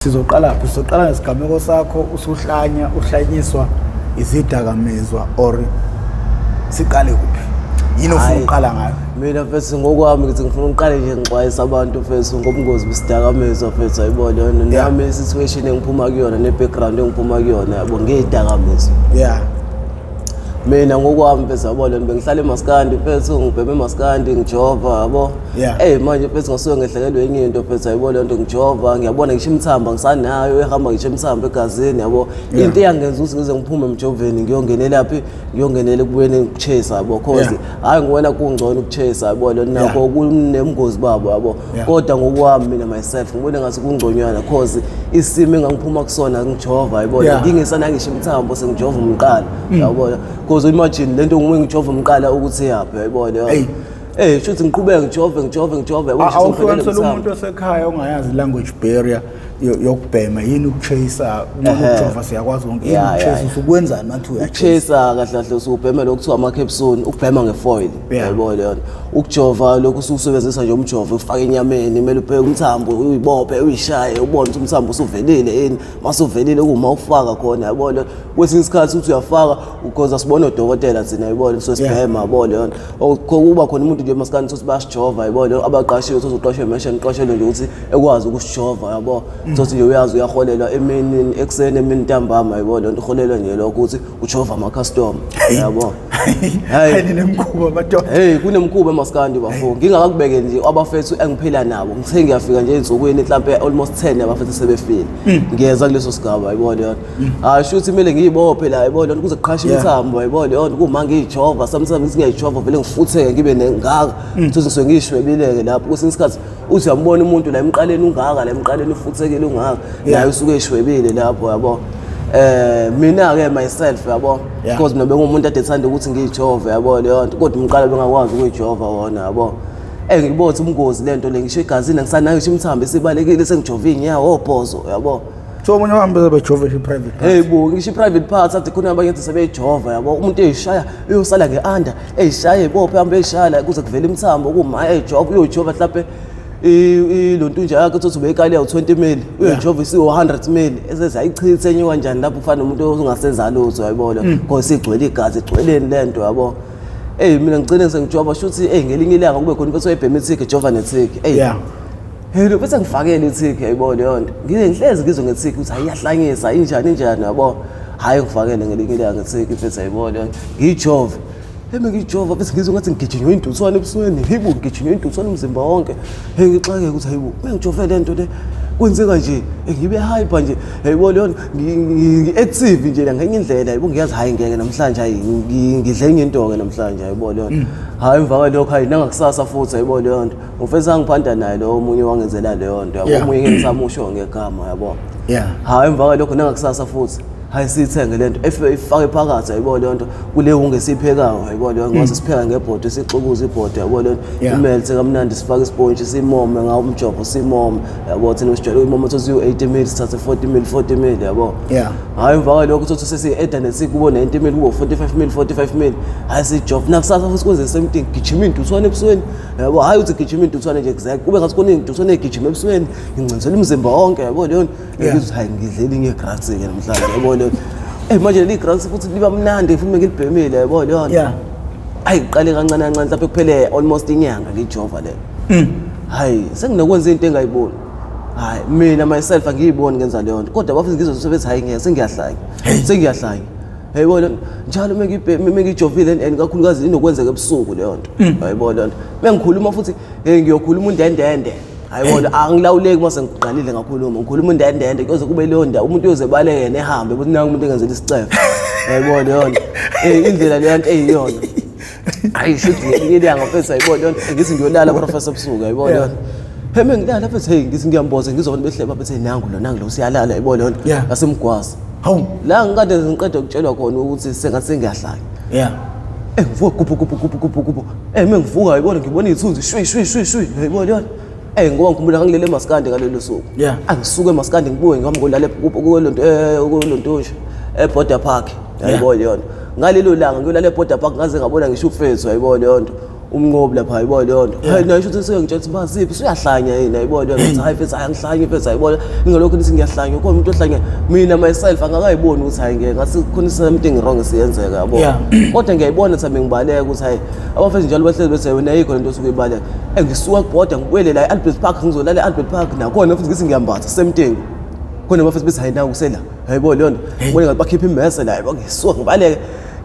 Sizoqala ngesigameko sakho uhlanyiswa izidakamizwa or siqale kuphi? Yini ufuna uqala ngayo? Mina mfethu ngokwami ngithi ngifuna uqale nje ngixwayisa abantu mfethu ngobungozi besidakamizwa mfethu ayibona nami situation engiphuma kuyona ne-background engiphuma kuyona yabo ngezidakamizwa. Yeah. Mina ngokwami mfethu yabona bengihlala eMaskandi mfethu ngibheme eMaskandi ngijova yabo. Manje mfethu ngasuke ngehlekelwe enye into mfethu ayibona into ngijova ngiyabona ngisho imithamba ngisanayo ehamba ngisho imithamba egazini yabo. Into eyangenza ukuthi ngize ngiphume emjoveni ngiyongenela laphi ngiyongenela kubuyeni ukuchase yabo cause hayi ngiwena kungcono ukuchase yabona nakho kunemgozi babo yabo. Kodwa ngokwami mina myself ngibona ngathi kungconywana cause isimo engangiphuma kusona ngijova yabona ngingesana ngisho imithamba sengijova umqala yabona. Cause imagine lento ngingijova umqala ukuthi yaphi yayibona shuthi ngiqhubeka ngijove awuhlukanisela umuntu osekhaya ongayazi language barrier yokubhema yini ukuchase ukujova siyakwazi wonke yini ukuchase usukwenzani mathi uyachase kahle kahle usubhema lokuthiwa ama capsule ukubhema ngefoil yayibona yona ukujova lokhu ususebenzisa nje umjovo ufaka enyameni kumele ubheke umthambo uyibophe uyishaye ubone ukuthi umthambo usuvelile yini masuvelile uma ufaka khona yayibona kwesinye isikhathi uthi uyafaka because sibona odokotela thina yayibona sosibhema yabona yona kuba khona umuntu nje eMaskandi uthi bayasijova yayibona abaqashiwe uthi uzoqashwe mission uqashelwe nje ukuthi ekwazi ukusijova yabo sothi nje uyazi uyaholelwa emini ekseni emini ntambama yayibona lento uholelwa nje lokho ukuthi ujova ama customer yabo. Hayi nemkhuba badoda kunemkhuba eMaskandi bafo ngingakakubeke nje abafethu engiphila nabo ngithe ngiyafika nje ensukwini mhlambe almost 10 abafethu sebefile ngiyeza kuleso sigaba yayibona yona shuthi kumele ngiyibophe la yayibona kuze kuqhashe imthambo yayibona yona kuma ngiyijova sometimes ngiyijova vele ngifutheke ngibe nengaka ukuthi ngisuke ngishwebileke lapho kwesinye isikhathi uthi uyambona umuntu la emqaleni ungaka la emqaleni ufuthekile ungaka naye usuke eshwebile lapho yabo. Mina ke myself yabo because mina bengumuntu ade ethanda ukuthi ngiyijove yabo leyo nto kodwa umqala bengakwazi ukuyijova wona yabo. Ngibona ukuthi umngozi lento le ngisho egazini ngisanayo ngisho imthambo esibalekile sengijova inyawo ophozo yabo. So umuntu uhambe bejova private bo ngisho private parts athi khona abanye ethi sebeyijova yabo umuntu eyishaya uyosala ngeanda eyishaye bophe hambe eyishala kuze kuvele imthambo kuma eyijova uyojova mhlawumbe lonto nje yakhe uthi ubekali ya 20 ml uyojova isi 100 ml esezayichitha enye kanjani lapho ufana umuntu ongasenza lutho yayibona because igcwele igazi igcweleni lento yabo. Mina ngicine sengijova shuthi ngelinye ilanga kube khona bese uyibhema ithiki ejova nethiki lo bese ngifakele ithiki yayibona yonto ngihlezi ngizwe ngethiki ukuthi ayiyahlanyisa injani yabo hayi ngifakele ngelinye ilanga ngethiki bese yayibona ngijova ngijova bese ngizwe ngathi ngigijinywe induthwane ebusweni hibu ngigijinywe induthwane umzimba wonke ngixake ukuthi hayibo mengijove lento le kwenzeka nje ngibe hyper nje yayibona yona ngi-active nje ngenye indlela yibo ngiyazi hayi ngeke namhlanje hayi ngidle enye into ke namhlanje yayibona yona hayi emva kwalokho hayi nangakusasa futhi yayibona yona ufesa ngiphanda naye lo omunye wangenzela leyo nto yabo omunye ngisamusho ngegama yabo hayi emva kwalokho nangakusasa futhi hayi sithenge lento ifake phakathi yayibona lento kule ungesiphekayo yayibona ngoba sipheka ngebhodi esixukuza ibhodi yayibona imelthe kamnandi sifaka isponge simome ngawo umjovo simome yabo thina sijwayele imome ukuthi 80 ml sithathe 40 ml yabo hayi emva kwalokho uthi sesi-add nesikubo 90 ml kubo 45 ml hayi sijovo nakusasa futhi kwenze same thing gijima induthwane ebusweni yabo hayi uthi gijima induthwane nje exact kube ngathi khona induthwane egijima ebusweni ngincenzela umzimba wonke yabo leyo ngithi hayi ngidlela inye grass ke namhlanje yabo manje le grass futhi liba mnandi futhi ngilibhemile yayibona yona hayi iqale kancane kancane lapho kuphele almost inyanga ngijova le hayi senginokwenza into engayiboni hayi mina myself angiyiboni ngenza leyo nto kodwa bafike ngizosebenza hayi ngeke sengiyahlanya yayibona njalo mengijovile and kakhulukazi inokwenzeka ebusuku leyo nto yayibona nto mengikhuluma futhi ngiyokhuluma undendende ayibona angilawuleki mase ngiqalile ngakhuluma ngikhuluma undendende kuze kube leyo ndawo umuntu uyozebaleke yena ehambe ukuthi nangu umuntu engenzela isicefe yayibona yona indlela leyo nto eyiyona hayi shuthi ngiyilanga mfethu ayibona yona ngithi ngiyolala professor ebusuku ayibona yona mengilala mfethu ngithi ngiyamboza ngizobona behleba bethe nangu lo siyalala ayibona yona ngasemgwasa hawu la ngikade ngiqeda ukutshelwa khona ukuthi sengathi ngiyahlanya ngivuka gubhu mengivuka ayibona ngibona izithunzi shwi ayibona yona ngoba ngikhumbula ngilele eMaskandi ngalelo suku angisuke eMaskandi ngibuye ngihamba ngolala kulonto eBorder Park yayibona yona ngalelo langa ngiyolala eBorder Park ngaze ngabona ngisho ufethu yayibona yonto umnqobi lapha ayibona leyo nto hayi nayo ukuthi sengitshela ukuthi baziphi uyahlanya yini ayibona leyo nto hayi mfethu angihlanye mfethu ayibona ingalokho nithi ngiyahlanya kodwa umuntu ohlanya mina myself angakayiboni ukuthi hayi ngeke ngasi khona something wrong siyenzeka yabo kodwa ngiyayibona ukuthi ngibaleka ukuthi hayi abafethu njalo bahlezi bethe wena ayikho lento osuke ibaleka engisuka kubhoda ngibuyele la Albert Park ngizolala Albert Park nakhona futhi ngithi ngiyambatha same thing khona abafethu bethi hayi nawu kusela ayibona leyo nto ngibone ngathi bakhipha imese la yabo ngisuka ngibaleka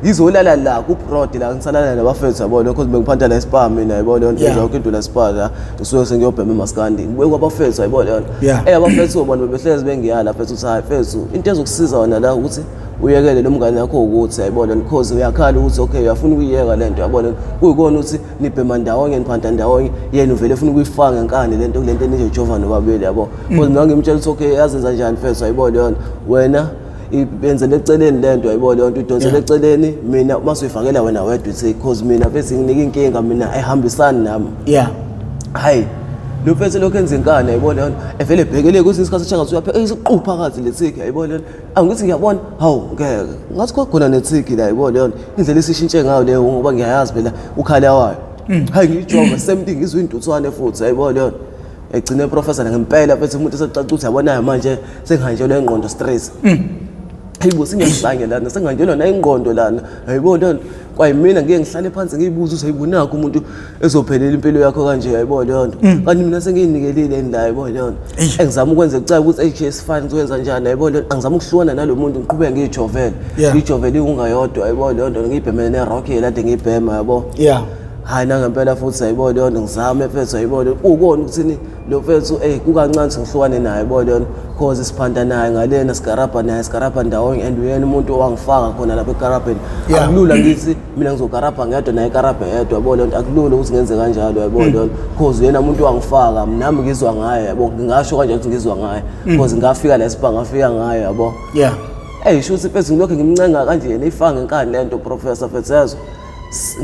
ngizolala la ku prod la ngisalala nabafethu yabo lokho bengiphatha la Spa mina yabo leyo nto lokho into la Spa la ngisuke sengiyobhema eMaskandi ngibuye kwabafethu yabo leyo nto abafethu ubona bebehlezi bengiyala fethu ukuthi hayi fethu into ezokusiza wona la ukuthi uyekele lo mngane yakho ukuthi ayibona because uyakhala ukuthi okay uyafuna ukuyeka lento yabona kuyikona ukuthi nibhema ndawonye niphanda ndawonye yena uvele ufuna ukuyifaka enkani lento enije Jova nobabili yabo because mina ngimtshela ukuthi okay yazenza njani fethu ayibona leyo wena ibenzele eceleni lento ayibona leyo nto idonsele eceleni mina masuyifakela wena wedwa uthi because mina bese nginika inkinga mina ayihambisani nami hayi lo fethu lokho enza inkani ayibona leyo evele ebhekele ukuthi isikhathi shangathi uyapheka isiqupha phakathi lethiki ayibona leyo angithi ngiyabona hawu ngeke ngathi khona nethiki la ayibona leyo indlela esishintshe ngayo leyo ngoba ngiyayazi phela ukhala wayo hayi ngijova same thing ngizwe indutswane futhi ayibona leyo egcine professor ngempela fethu umuntu esecaca ukuthi yabona manje sengihanjelwe ingqondo stress hayibo singahlanye lana senganjelwa na ingqondo lana ayibona leyo kwayimina ngeke ngihlale phansi ngiyibuza ukuthi hayibonaka umuntu ezophelela impilo yakho kanje ayibona leyo nto kanti mina sengiyinikelile la ayibona leyo nto engizama ukwenza kucaba ukuthi HS fans wenza njani ayibona leyo angizama ukuhlukana nalomuntu ngiqhubeke ngijovele ngijovele ungayodwa ayibona leyo nto ngiyibhemele neRocky lade ngiyibhema yabo hayi nangempela futhi ayibona leyo nto ngizame fethu ayibona ukona ukuthi lo fethu kukancane sihlukane naye ayibona leyo cause siphanda naye ngalena sigarabha naye sigarabha ndawonye and uyena umuntu owangifaka khona lapha ekarabheni akulula ngithi mina ngizogarabha ngedwa naye ekarabhe yedwa yabona leyo nto akulula ukuthi ngenze kanjalo yabona leyo cause uyena umuntu owangifaka nami ngizwa ngaye yabo ngingasho kanjalo ukuthi ngizwa ngaye cause ngafika la Spa ngafika ngaye yabo shuthi fethu ngilokho ngimncenga kanje yena ifanga enkani lento professor fethu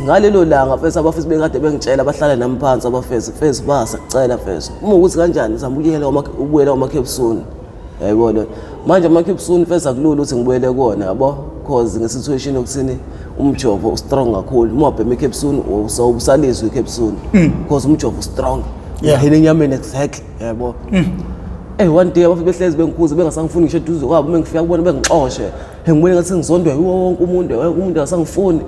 ngalelo langa fethu abafethu bekade bengitshela bahlala nami phansi abafethu basa kucela fethu uma ukuthi kanjani ngizambuyela ubuyela umakhepsuni yayibona manje umakhepsuni fethu akulula ukuthi ngibuyele kona yabo cause ngesituation yokuthini umjovo strong kakhulu uma ubhema ikhepsuni usaliswa ikhepsuni cause umjovo strong yahina enyameni exactly yabo one day abafethu behlezi bengikhuza bengasangifuni ngisho eduze kwabo mengifika kubona bengixoshe ngibone ngathi ngizondwa yiwo wonke umuntu akasangifuni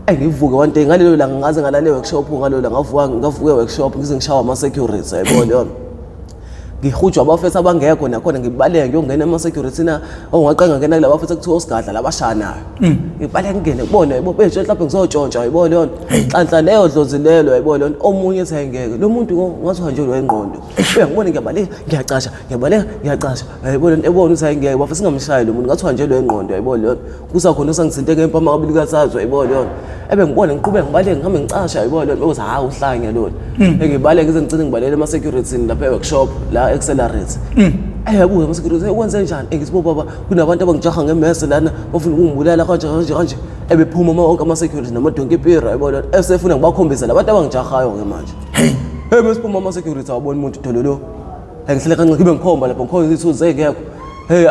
ngivuke one day ngalelo langa ngaze ngalale workshop ngalelo langa ngavuke workshop ngize ngishawa ama security ayibona leyo ngihujwa abafethu abangekho nakhona ngibaleke ngiyongena ama security na ongaqanga ngena kulabo bafethu kuthiwa usigadla labashanayo ngibaleke ngene kubona yebo bethu mhlawumbe ngizotshontsha ayibona leyo nhlanhla leyo dlozi lelo ayibona leyo omunye ethi ngeke lo muntu ngathi uhanjelwe ingqondo uyangibona ngiyabaleka ngiyacasha ayibona ebona ukuthi ngeke bafethu singamshayi lo muntu ngathi uhanjelwe ingqondo ayibona leyo kusakhona usangithinteke empama kabili kathathu ayibona leyo ngibona ngiqhubeka ngibaleke ngihambe ngicasha ayibona leyo ukuthi hayi uhlanya lo ngibaleke ngize ngicine ngibalele ama security lapha e-workshop la accelerate ayabuza ama security ukwenze njani ngithi bo baba kunabantu abangijaha ngemese lana bafuna ukungibulala kanje ebephuma wonke ama security namadonke epira ayibona esefuna ngibakhombisa labantu abangijahayo ngemanje besiphuma ama security awabona umuntu thololo ngihlele kancane ngibe ngikhomba lapho ngikhona ukuthi uzengekho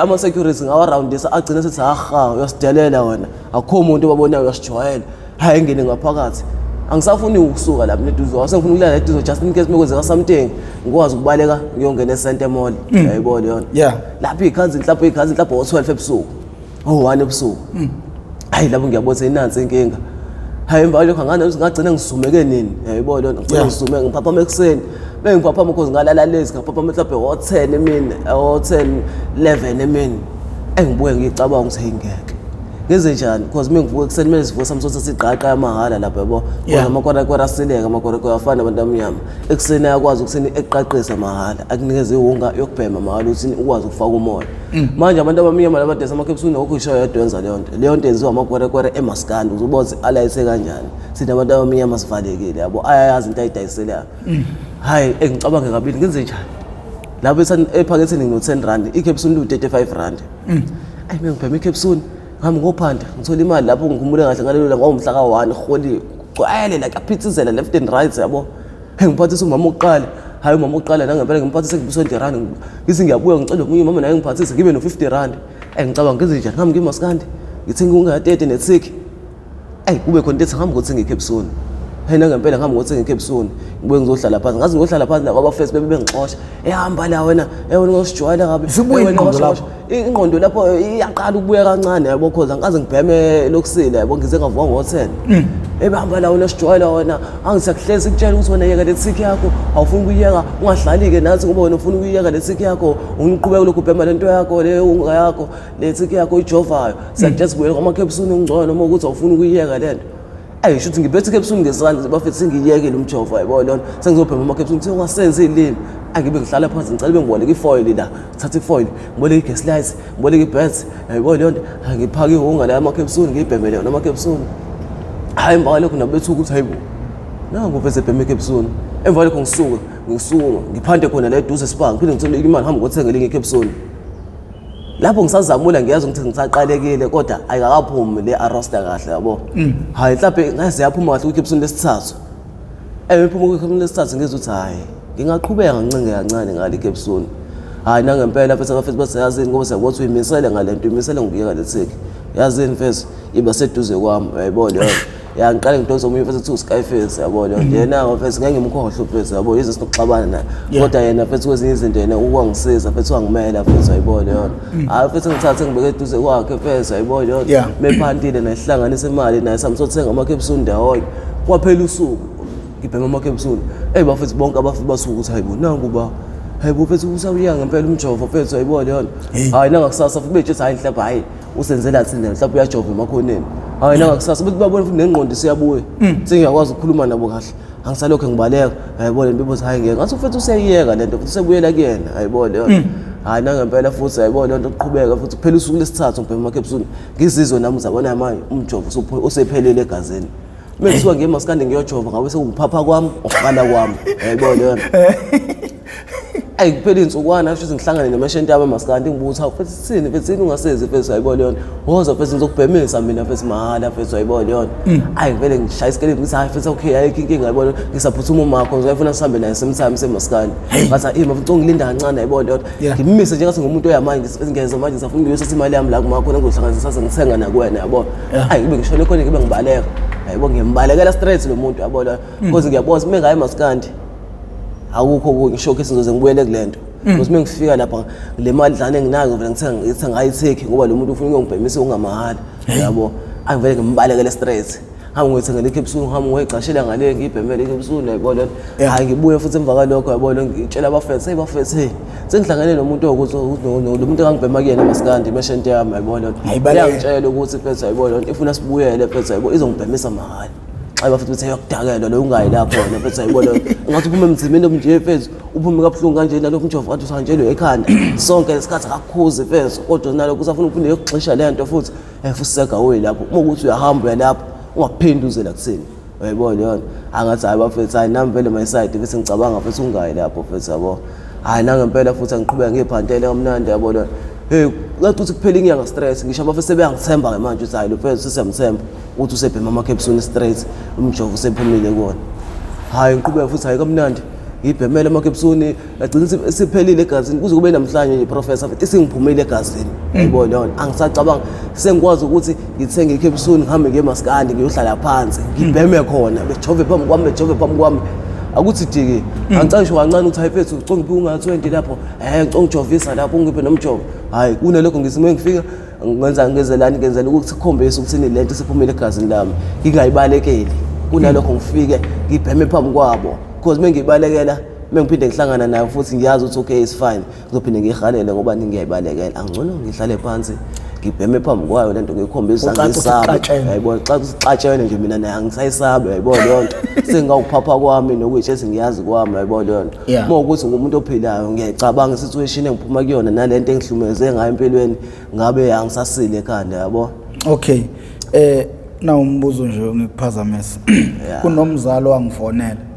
ama security ngawa round this agcina sethi uyasidelela wena akukho umuntu obabonayo uyasijwayela hayi engene ngaphakathi angisafuni ukusuka lapha neduzo wasengifuna ukulala eduzo just in case mekwenzeka something ngikwazi ukubaleka ngiyongena eCenter Mall yayibona yona lapha ikhazi mhlawumbe o12 ebusuku 1 ebusuku hayi lapho ngiyabona inansi inkinga hayi emva lokho ngagcina ngisumeke nini yayibona yona ngicela ngisume ngiphaphama ekseni bengiphaphama because ngalala lezi ngaphaphama mhlawumbe o10 emini o10 11 emini engibuye ngicabanga ukuthi ngeke ngenze njani because mengivuka ekseni manje sivuka samsonto siqaqa yamahala lapha yabo ngoba amakora asileka amakora afana abantu amnyama ekseni ayakwazi ukuthini eqaqisa mahala akunikeze ihunga yokubhema mahala ukuthi ukwazi ukufaka umoya manje abantu abamnyama labadesa amakhepsuni lokho ishoyo yadwenza leyo nto enziwa amakora eMaskandi uzobona alayise kanjani sithi abantu abamnyama sivalekile yabo ayayazi into ayidayiselayo hayi engicabange kabili ngenze njani lapho ephaketheni ngino10 rand ikhepsuni lu35 rand ngibhema ikhepsuni ngami ngophanda ngithola imali lapho ngikhumbule kahle ngalelo la ngawumhla ka1 holi gcwele la kaphithizela left and right yabo ngiphathisa umama oqala hayi umama oqala nangempela ngiphathise ngibu20 rand ngithi ngiyabuya ngicela omunye umama naye ngiphathise ngibe no50 rand ngicabanga ngenze njani ngami ngimaskandi ngithenga unga30 nethiki kube khona into ethi ngami ngothenga ikhepsuni phela ngempela ngihamba ngothenga eCapsule ngibuye ngizohlala phansi ngazi ngiyohlala phansi la kwabafesi bengixosha ehamba la wena wena ngosijwayela kabi ingqondo lapho iyaqala ukubuya kancane yabo cause angikaze ngibheme lokusila yabo ngize ngavuka ngo10 ebehamba la wena sijwayela wena angisakuhlezi ukutshela ukuthi wena yeka le sick yakho awufuni ukuyeka ungahlali ke nathi ngoba wena ufuna ukuyeka le sick yakho ungiqhubeka lokhu ubhema lento yakho le ungayakho le sick yakho ijovayo sekujathi buye kwamaCapsule ngcono noma ukuthi awufuni ukuyeka lento ayisho ukuthi ngibethe iCapsule ngesandla bafethu singiyeke lo mjovo yabo lona sengizobhema amaCapsule ukuthi ungasenzi ilimi angibe ngihlala phansi ngicela bengiboleke ifoil la thatha ifoil ngiboleke igas light ngiboleke ibeds yabo lona ngiphaka ihunga la amaCapsule ngibhemele yona amaCapsule hayi emva lokho nabethu ukuthi hayibo nangu bese bheme iCapsule emva lokho ngisuka ngiphande khona la eduze Spar ngiphinde ngithole imali hamba ngothenga linye iCapsule lapho ngisazamula ngiyazi ukuthi ngisaqalekile kodwa ayikakaphumi le arrosta kahle yabo hayi mhlawumbe ngaze yaphuma kahle kwiCapsule lesithathu ephuma kwiCapsule lesithathu ngizwe ukuthi hayi ngingaqhubeka ngincinge kancane ngale iCapsule hayi nangempela mfethu abafethu basayazini ngoba siyakuthi uyimisele ngale nto uyimisele ngikuyeka letheki yazini mfethu iba seduze kwami yayibona yona yangiqale ngidonsa omunye mfethu ukuthi Skyface yabona yena mfethu ngeke ngimkhohle mfethu yabo yizo sinokuxabana naye kodwa yena mfethu kwezinye izinto yena ukwangisiza mfethu wangimela mfethu yayibona yona hayi mfethu ngithathe ngibeke eduze kwakhe mfethu yayibona yona mephantile nayihlanganisa imali naye samsothenga amaCapsule ndawonye kwaphela usuku ngibhema amaCapsule bafethu bonke abafika basuka ukuthi hayibo nangu ba hayibo mfethu usawuya ngempela umjovo mfethu yayibona yona hayi nangakusasa futhi bethi hayi mhlawumbe hayi usenzela thina mhlawumbe uyajova emakhoneni hayi nangakusasa bethi babona futhi nengqondo siyabuya sengiyakwazi ukukhuluma nabo kahle angisalokho ngibaleka hayibona bibothi hayi ngeke ngathi mfethu useyiyeka lento futhi sebuyela kuyena hayibona yona hayi nangempela futhi hayibona lento uqhubeka futhi kuphela usuku lesithathu ngibhema amaCapsule ngizizwe nami uzabona manje umjovo usephelele egazini mekuthiwa ngemaskandi ngiyojova ngabe sekuphapha kwami okuqala kwami hayibona yona ayikuphela insukwana futhi ngihlangane nemashenti yabo emaskandi ngibuthi futhi sithini futhi ungasezi futhi hayibona yona woza futhi ngizokubhemisa mina futhi mahala futhi hayibona yona ayivele ngishaya isikele ngithi hayi futhi okay ayikho inkinga hayibona ngisaphuthuma umakho ngizofuna sihambe naye sometime semaskandi ngathi mafuna ngilinda kancane hayibona yona ngimise nje ngathi ngumuntu oyamanje ngeze manje ngisafuna ngiyosisa imali yami la kumakho ngizohlanganisa sase ngithenga nakuwena yabona ayi ngibe ngishone khona ngibe ngibaleka hayibo ngiyambalekela straight lo muntu yabona because ngiyabona mengayi maskandi awukho ngishoke sizoze ngibuyele kulento because mengifika lapha le mali dlane enginayo vele ngithenga ngayitheki ngoba lo muntu ufuna ungibhemise ungamahala yabo angivele ngimbalekele straight hamba ngiyothenga iCapsule ngihamba ngoyigcashela ngale ngibhemele iCapsule yabona hayi ngibuye futhi emva kwalokho yabona ngitshela abafethu bafethu sengihlangane nomuntu ukuthi lo muntu engangibhema kuyena maskandi imeshenti yami yabona ngiyangitshela ukuthi fethu yabona ifuna sibuyele fethu yabo izongibhemisa mahala xa bafethu bethe yokudakelwa lo ungayi lapho wena fethu yabona ngathi uphume emzimeni omnje fethu uphume kabuhlungu kanje nalokho umjovo wathi usanjelwe ekhanda sonke lesikhathi akakhuzi fethu kodwa nalokho usafuna uphinde yokuxisha lento futhi futhi segawe lapho uma ukuthi uyahamba uyalapho ungaphindi uze la kuseni uyayibona yona angathi hayi bafethu hayi nami vele my side bese ngicabanga futhi ungayi lapho fethu yabo hayi nangempela futhi angiqhubeka ngiphantele kamnandi yabona ngathi uthi kuphela inyanga stress ngisho abafethu sebeyangithemba manje uthi hayi lo fethu sisiyamthemba uthi usebhema amaCapsule straight umjovo usephumile kuona hayi ngiqhubeka futhi hayi kamnandi ngibhemele amaCapsule agcina siphelile egazini kuze kube namhlanje nje professor futhi isingiphumile egazini uyayibona yona angisacabanga sengikwazi ukuthi ngithenge iCapsule ngihambe ngemaskandi ngiyohlala phansi ngibheme khona bejove phambi kwami akuthi diki angicanisho kancane ukuthi hayi fethu uconga uphi unga20 lapho ngiconga ujovisa lapho ungiphe nomjovo hayi kunalokho ngisime ngifika ngenzelani ngenzela ukuthi sikhombise ukuthi lento siphumile egazini lami ngingayibalekeli kunalokho ngifike ngibheme phambi kwabo because mengibalekela mengiphinde ngihlangana nayo futhi ngiyazi ukuthi okay is fine ngizophinde ngihalele ngoba ningiyayibalekela angcono ngihlale phansi ngibheme phambi kwayo lento ngikhombisa ngisaba yayibona xa usixatshene nje mina naye angisayisaba yayibona yonto sengawuphapha kwami nokuyitshela ngiyazi kwami yayibona yonto uma ukuthi ngumuntu ophilayo ngiyacabanga isituation engiphuma kuyona nalento engihlumeze ngayo empilweni ngabe angisasile ekhanda yabo okay na umbuzo nje ngikuphazamisa kunomzalo wangifonela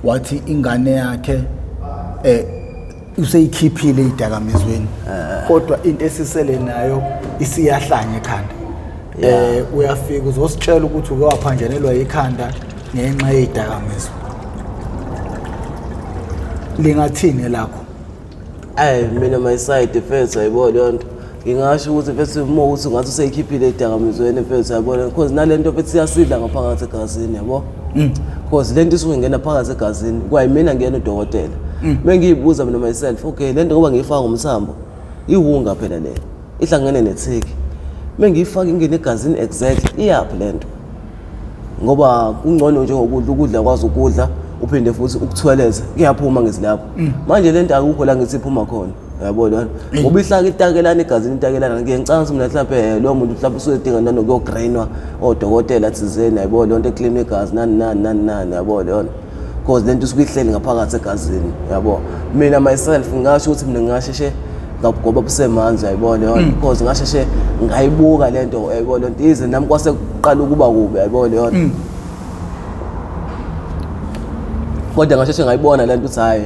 wathi ingane yakhe useyikhiphile idakamizweni kodwa into esisele nayo isiyahlanya ekhanda uyafika uzositshela ukuthi uke waphanjanelwa ikhanda ngenxa yedakamizwa lingathini lakho mina my side first ayibona yonto ngingasho ukuthi first uma ukuthi ngathi useyikhiphile idakamizweni first ayibona because nalento first iyasidla ngaphakathi egazini yabo because lento isuke ingena phakathi egazini kwayimina ngiyena udokotela mengiyibuza mina myself okay lento ngoba ngiyifaka umthambo iwunga phela le ihlangene nethiki mengiyifaka ingene egazini exactly iyaphi lento ngoba kungcono nje ukudla kwazi ukudla uphinde futhi ukuthweleza kuyaphuma ngizilapho manje lento akukho la ngithi iphuma khona yabona ngoba ihlaka itakelana egazini itakelana ngiyengicanga mina mhlawumbe lo muntu mhlawumbe usuyedinga nanokuyograinwa odokotela thizeni yabona lonto eclean igazi nani yabona yona because lento usuke ihleli ngaphakathi egazini yabo mina myself ngasho ukuthi mina ngasheshe ngoba busemanzi yayibona yona because ngasheshe ngayibuka lento yayibona lento ize nami kwase kuqala ukuba kubi yayibona yona kodwa ngasheshe ngayibona lento uthi hayi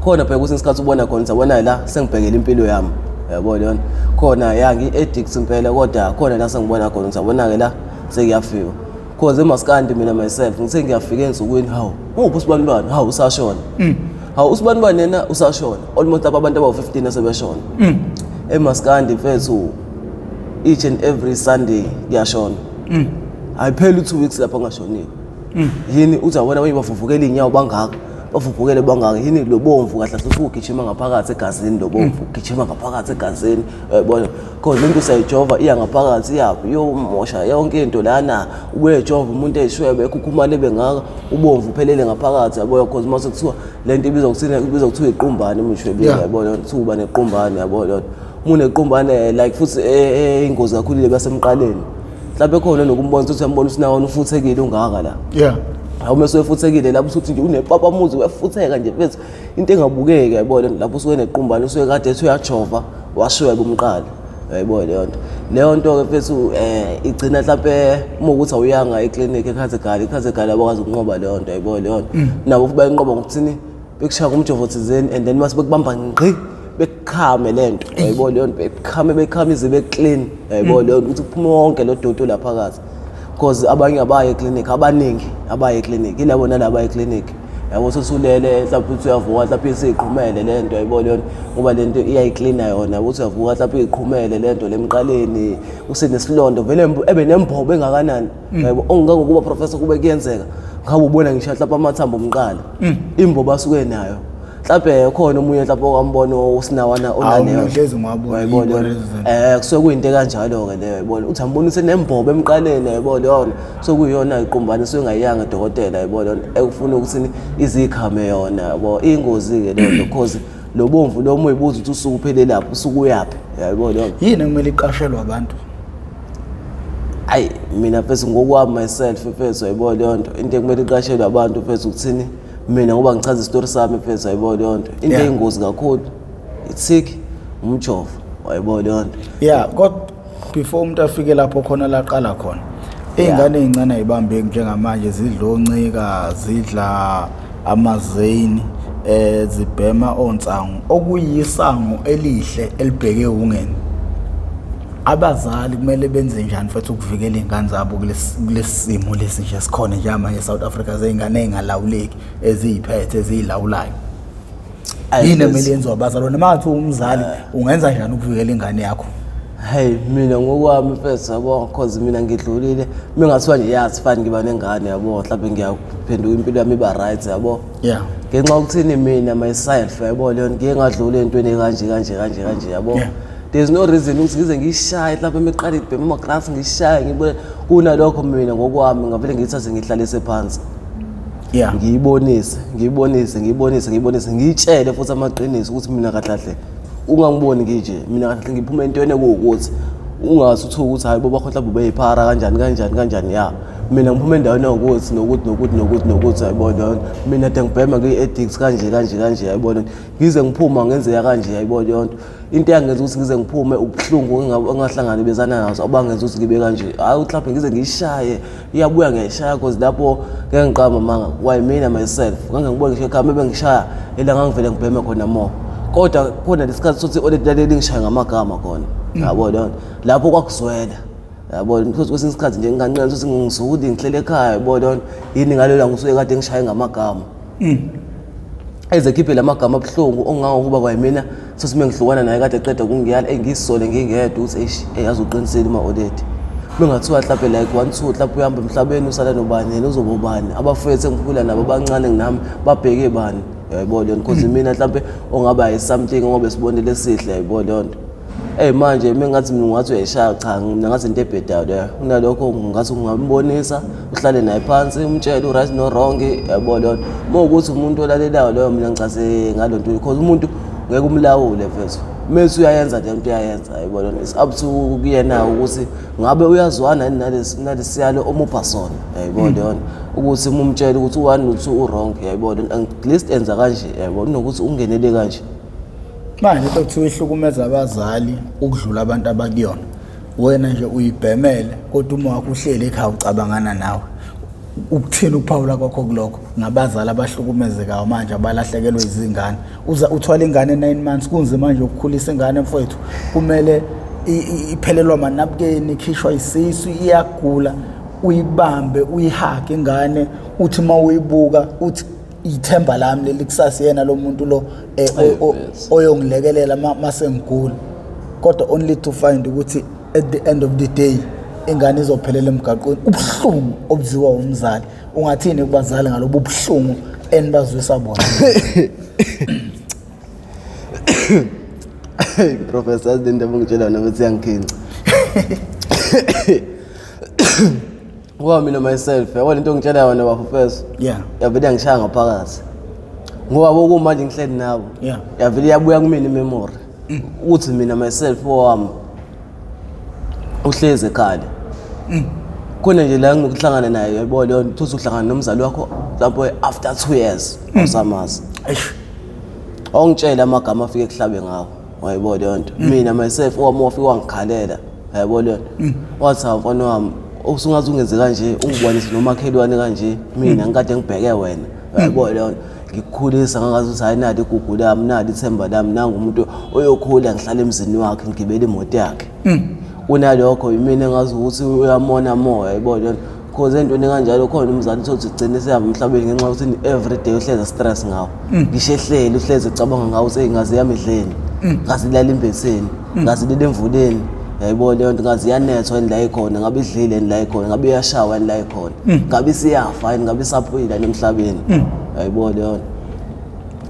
khona phela ukuthi isikhathi ubona khona sabona la sengibhekela impilo yami yabona yona khona ya ngi-addict impela kodwa khona la sengibona khona sabona ke la sekuyafika because emaskandi mina myself ngithe ngiyafika ensukwini hawu uphi usibanibani hawu usashona hawu usibanibani yena usashona almost abantu abawu-15 asebeshona emaskandi mfethu each and every Sunday kuyashona ayipheli 2 weeks lapho ngashonile yini uzabona bavuvukela inyawo bangaka bavuvukele bangaka yini lo bomvu kahle hle ugijima ngaphakathi egazini lo bomvu ugijima ngaphakathi egazini yabona because lento sayijova iya ngaphakathi yaphi yomosha yonke into lana ubeyejova umuntu eyishwebe ekhukhumale bengaka ubomvu uphelele ngaphakathi yabona because mase kuthiwa lento ibizwa kuthiwa iqumbane umshwebe yabona thuba nequmbane yabona umuntu equmbane like futhi ingozi kakhulu lebasemqaleni mhlawumbe khona nokumbona ukuthi uyambona usinawo ufuthekile ungaka la awume soyefuthekile lapho usuthi nje unepapa muzi uyafutheka nje mfethu into engabukeki yabona lapho usuke nequmbane usuke kade ethi uyajova washweba umqala yayibona leyo nto ke mfethu igcina mhlawumbe uma ukuthi awuyanga eclinic ekhazegala abakwazi ukunqoba leyo nto yayibona leyo nabo bayinqoba ngokuthini bekushaya umjovo thizeni and then mase bekubamba ngqi bekhame lento yayibona leyo nto bekhame ize beclean yayibona leyo ukuthi kuphume wonke lo dodo lapha phakathi because abanye abaye eclinic abaningi abaye eclinic ilabo nalabo eclinic yabo sosulele mhlawumbe uthi uyavuka mhlawumbe isiqhumele lento yayibona yona ngoba lento iyayicleana yona uthi uyavuka mhlawumbe iqhumele lento lemqaleni usenesilonda vele ebe nembhobo engakanani yabo ongangokuba professor kube kuyenzeka ngabe ubona ngisho mhlawumbe amathambo omqala imbobo asuke nayo mhlawumbe khona umunye mhlawumbe okwambona usinawana onaleyo yayibona kusuke kuyinto kanjalo ke leyo yayibona uthi ambonise nembobo emqaleni yayibona yona sokuyiyona iqumbane sengayanga dokotela yayibona yona ekufuna ukuthi izikhame yona yabo ingozi ke leyo because lo bomvu lo moyibuza ukuthi usuku uphele lapho usuku uyapi yayibona yona yini kumele iqashelwe abantu ayi mina mfethu ngokwami myself mfethu yayibona yonto into ekumele iqashelwe abantu mfethu ukuthini mina ngoba ngichaza isitori sami mfethu yayibona yonto into eyingozi kakhulu ithiki umjovo wayibona yonto kodwa before umuntu afike lapho khona laqala khona izingane ezincane ayibambeki njengamanje zidla oncika zidla amazeni zibhema onsangu okuyisango elihle elibheke ungene abazali kumele benze njani futhi ukuvikela izingane zabo kulesimo lesi nje sikhona nje manje eSouth Africa zezingane engalawuleki eziyiphethe ezilawulayo yini emele yenziwe abazali noma ngathi umzali ungenza njani ukuvikela ingane yakho hey mina ngokwami mfethu yabo because mina ngidlulile mingathiwa nje yazi fani ngiba nengane yabo mhlawumbe ngiyaphenduka impilo yami iba right yabo ngenxa ukuthini mina myself yabo leyo ngiye ngadlula entweni kanje yabo there's no reason ukuthi ngize ngishaye lapha emiqala ibhema amaglass ngishaye ngibona kunalokho mina ngokwami ngavele ngithathe ngihlalise phansi ngiyibonise ngiyitshele futhi amaqiniso ukuthi mina kahle ungangiboni nginje mina kahle ngiphume entweni ekuwukuthi ungathi uthuka ukuthi hayi boba khohla bubeyiphara kanjani mina ngiphume endaweni nokuthi ayibona mina ade ngibhema ngi-addicts kanje ayibona ngize ngiphuma ngenzeka kanje ayibona yonto into yangenza ukuthi ngize ngiphume ubuhlungu engahlangana bezana nazo abangenza ukuthi ngibe kanje hayi mhlawumbe ngize ngishaye iyabuya ngiyashaya because lapho ngeke ngiqama manga why mina myself ngangibona ngisho ekhaya bengishaya elanga ngivele ngibheme khona more kodwa khona lesikhathi sokuthi oledlaleli ngishaya ngamagama khona yabona lapho kwakuzwela yabona because kwesinye isikhathi nje nginganqena ukuthi ngizuli ngihlele ekhaya yabona yini ngalola ngisuke kade ngishaye ngamagama ezekhiphe lamagama abuhlungu ongangokuba kwayimina sothi mengihlukana naye kade eqeda ukungiyala engisole ngingedwa ukuthi yazi uqinisele uma odedi bengathiwa mhlawumbe like 1 2 mhlawumbe uhamba emhlabeni usala nobani yena uzoba ubani abafethu engikhula nabo abancane nginami babheke bani yayibona leyo because mina mhlawumbe ongaba something ngoba sibonile esihle yayibona leyo nto manje mengathi mina ngathi uyayishaya cha mina ngathi into ebhedayo leyo kunalokho ngathi ungambonisa uhlale naye phansi umtshele u right no wrong yayibona leyo mawukuthi umuntu olalelayo leyo mina ngicaze ngalonto because umuntu ngeke umlawule mfethu mase uyayenza le nto uyayenza yayibona it's up to kuyena ukuthi ngabe uyazwana nalesiyalo omupha sona yayibona leyo ukuthi umumtshele ukuthi u1 no2 u wrong yayibona at least enza kanje yayibona nokuthi ungenele kanje manje into kuthiwa ihlukumeza abazali ukudlula abantu abakuyona wena nje uyibhemele kodwa uma wakho uhleli ekhaya ucabangana nawe ukuthini uPaula kwakho kulokho ngabazali abahlukumezekayo manje abalahlekelwe izingane uthwala ingane 9 months kunzima manje ukukhulisa ingane mfowethu kumele iphelelwa manabukeni ikhishwa isisu iyagula uyibambe uyihage ingane uthi mawuyibuka uthi ithemba lami lelikusasa yena lo muntu lo oyongilekelela mase ngigula kodwa only to find ukuthi at the end of the day ingane izophelela emgaqweni ubuhlungu obuziwa umzali ungathini kubazali ngalobu buhlungu enibazwisa bona Professor Zindaba ngitshela nokuthi yangikinca ngoba mina myself yabona into ngitshela yona bafofesa yavele ngishaya ngaphakathi ngoba bokumanje ngihleli nabo yavele yabuya kumina imemory ukuthi mina myself wami uhleze ekhaya khona nje la ngikuhlangana naye yabona leyo nto uhlangana nomzali wakho lapho after 2 years osamazi ongitshela amagama afike kuhlabe ngawo wayibona leyo nto mina myself wami wafika wangikhalela yabona leyo wathi mfana wami usungaze ungenze kanje ungibonise nomakhelwane kanje mina ngikade ngibheke wena yabona leyo ngikukhulisa ngangazi ukuthi hayi nali igugu lami nali ithemba lami nanga umuntu oyokhula ngihlala emzini wakhe ngigibele imoto yakhe kunalokho imina ngazi ukuthi uyamona moya yabona leyo because entweni kanjalo khona umzali uthi ugcine sehamba emhlabeni ngenxa ukuthi every day uhleza stress ngawo ngishehlele uhleze ecabanga ngawo sengazi yami edleni ngazi ilala imbeseni ngazi lele emvuleni yayibona leyo nto ngazi yanethwa endla ikhona ngabe idlile endla ikhona ngabe iyashawa endla ikhona ngabe siyafa ngabe saphila nemhlabeni yayibona leyo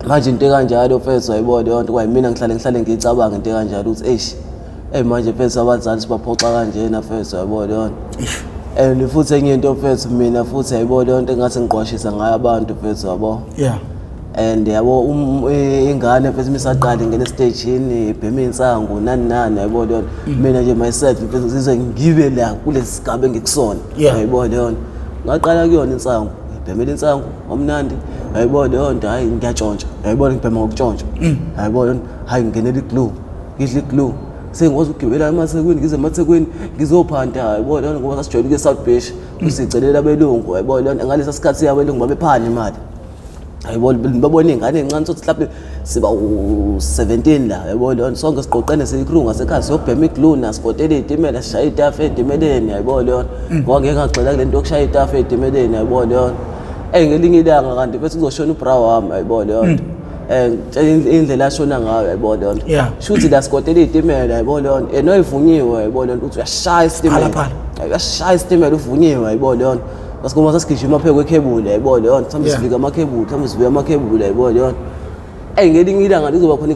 manje into kanjalo mfethu yayibona leyo nto kwayimina ngihlale ngicabanga into kanjalo ukuthi manje mfethu abazali sibaphoxa kanjena mfethu yayibona leyo and futhi enye into mfethu mina futhi yayibona leyo nto engathi ngiqwashisa ngayo abantu mfethu yabo and yabo ingane mfethu misaqala ngene stage ibheme insangu nani yayibona leyo mina nje myself mfethu size ngibe la kulesigaba engikusona yayibona leyo ngaqala kuyona insangu ibhemela insangu omnandi yayibona leyo nto hayi ngiyatshontsha yayibona ngibhema ngokutshontsha yayibona hayi ngingenela iglue ngidla iglue sengoza ukugibela emaThekwini ngize emaThekwini ngizophanda yayibona leyo ngoba sasijwayele ke South Beach usicelela abelungu yayibona leyo ngalesa sikhathi yabelungu babephana imali yayibona babona ingane encane sothi mhlawumbe siba u17 la yayibona leyo sonke siqoqene seyicrew ngasekhaya siyobhema iglue nasipotela izitimela sishaya itafu etimeleni yayibona leyo ngoba ngeke ngagxila kule nto yokushaya itafu etimeleni yayibona leyo ngelinye ilanga kanti bese kuzoshona ubra wami yayibona leyo indlela ashona ngayo yayibona leyo shuthi la sikotela izitimela yayibona leyo enoyivunyiwe yayibona leyo uthi uyashaya isitimela uyashaya isitimela uvunyiwe yayibona leyo Basikoma sasigijima phe kwekhebule yayibona leyo mhlawumbe sivika amakhebule mhlawumbe sivuya amakhebule yayibona leyo ngelinye ilanga lizoba khona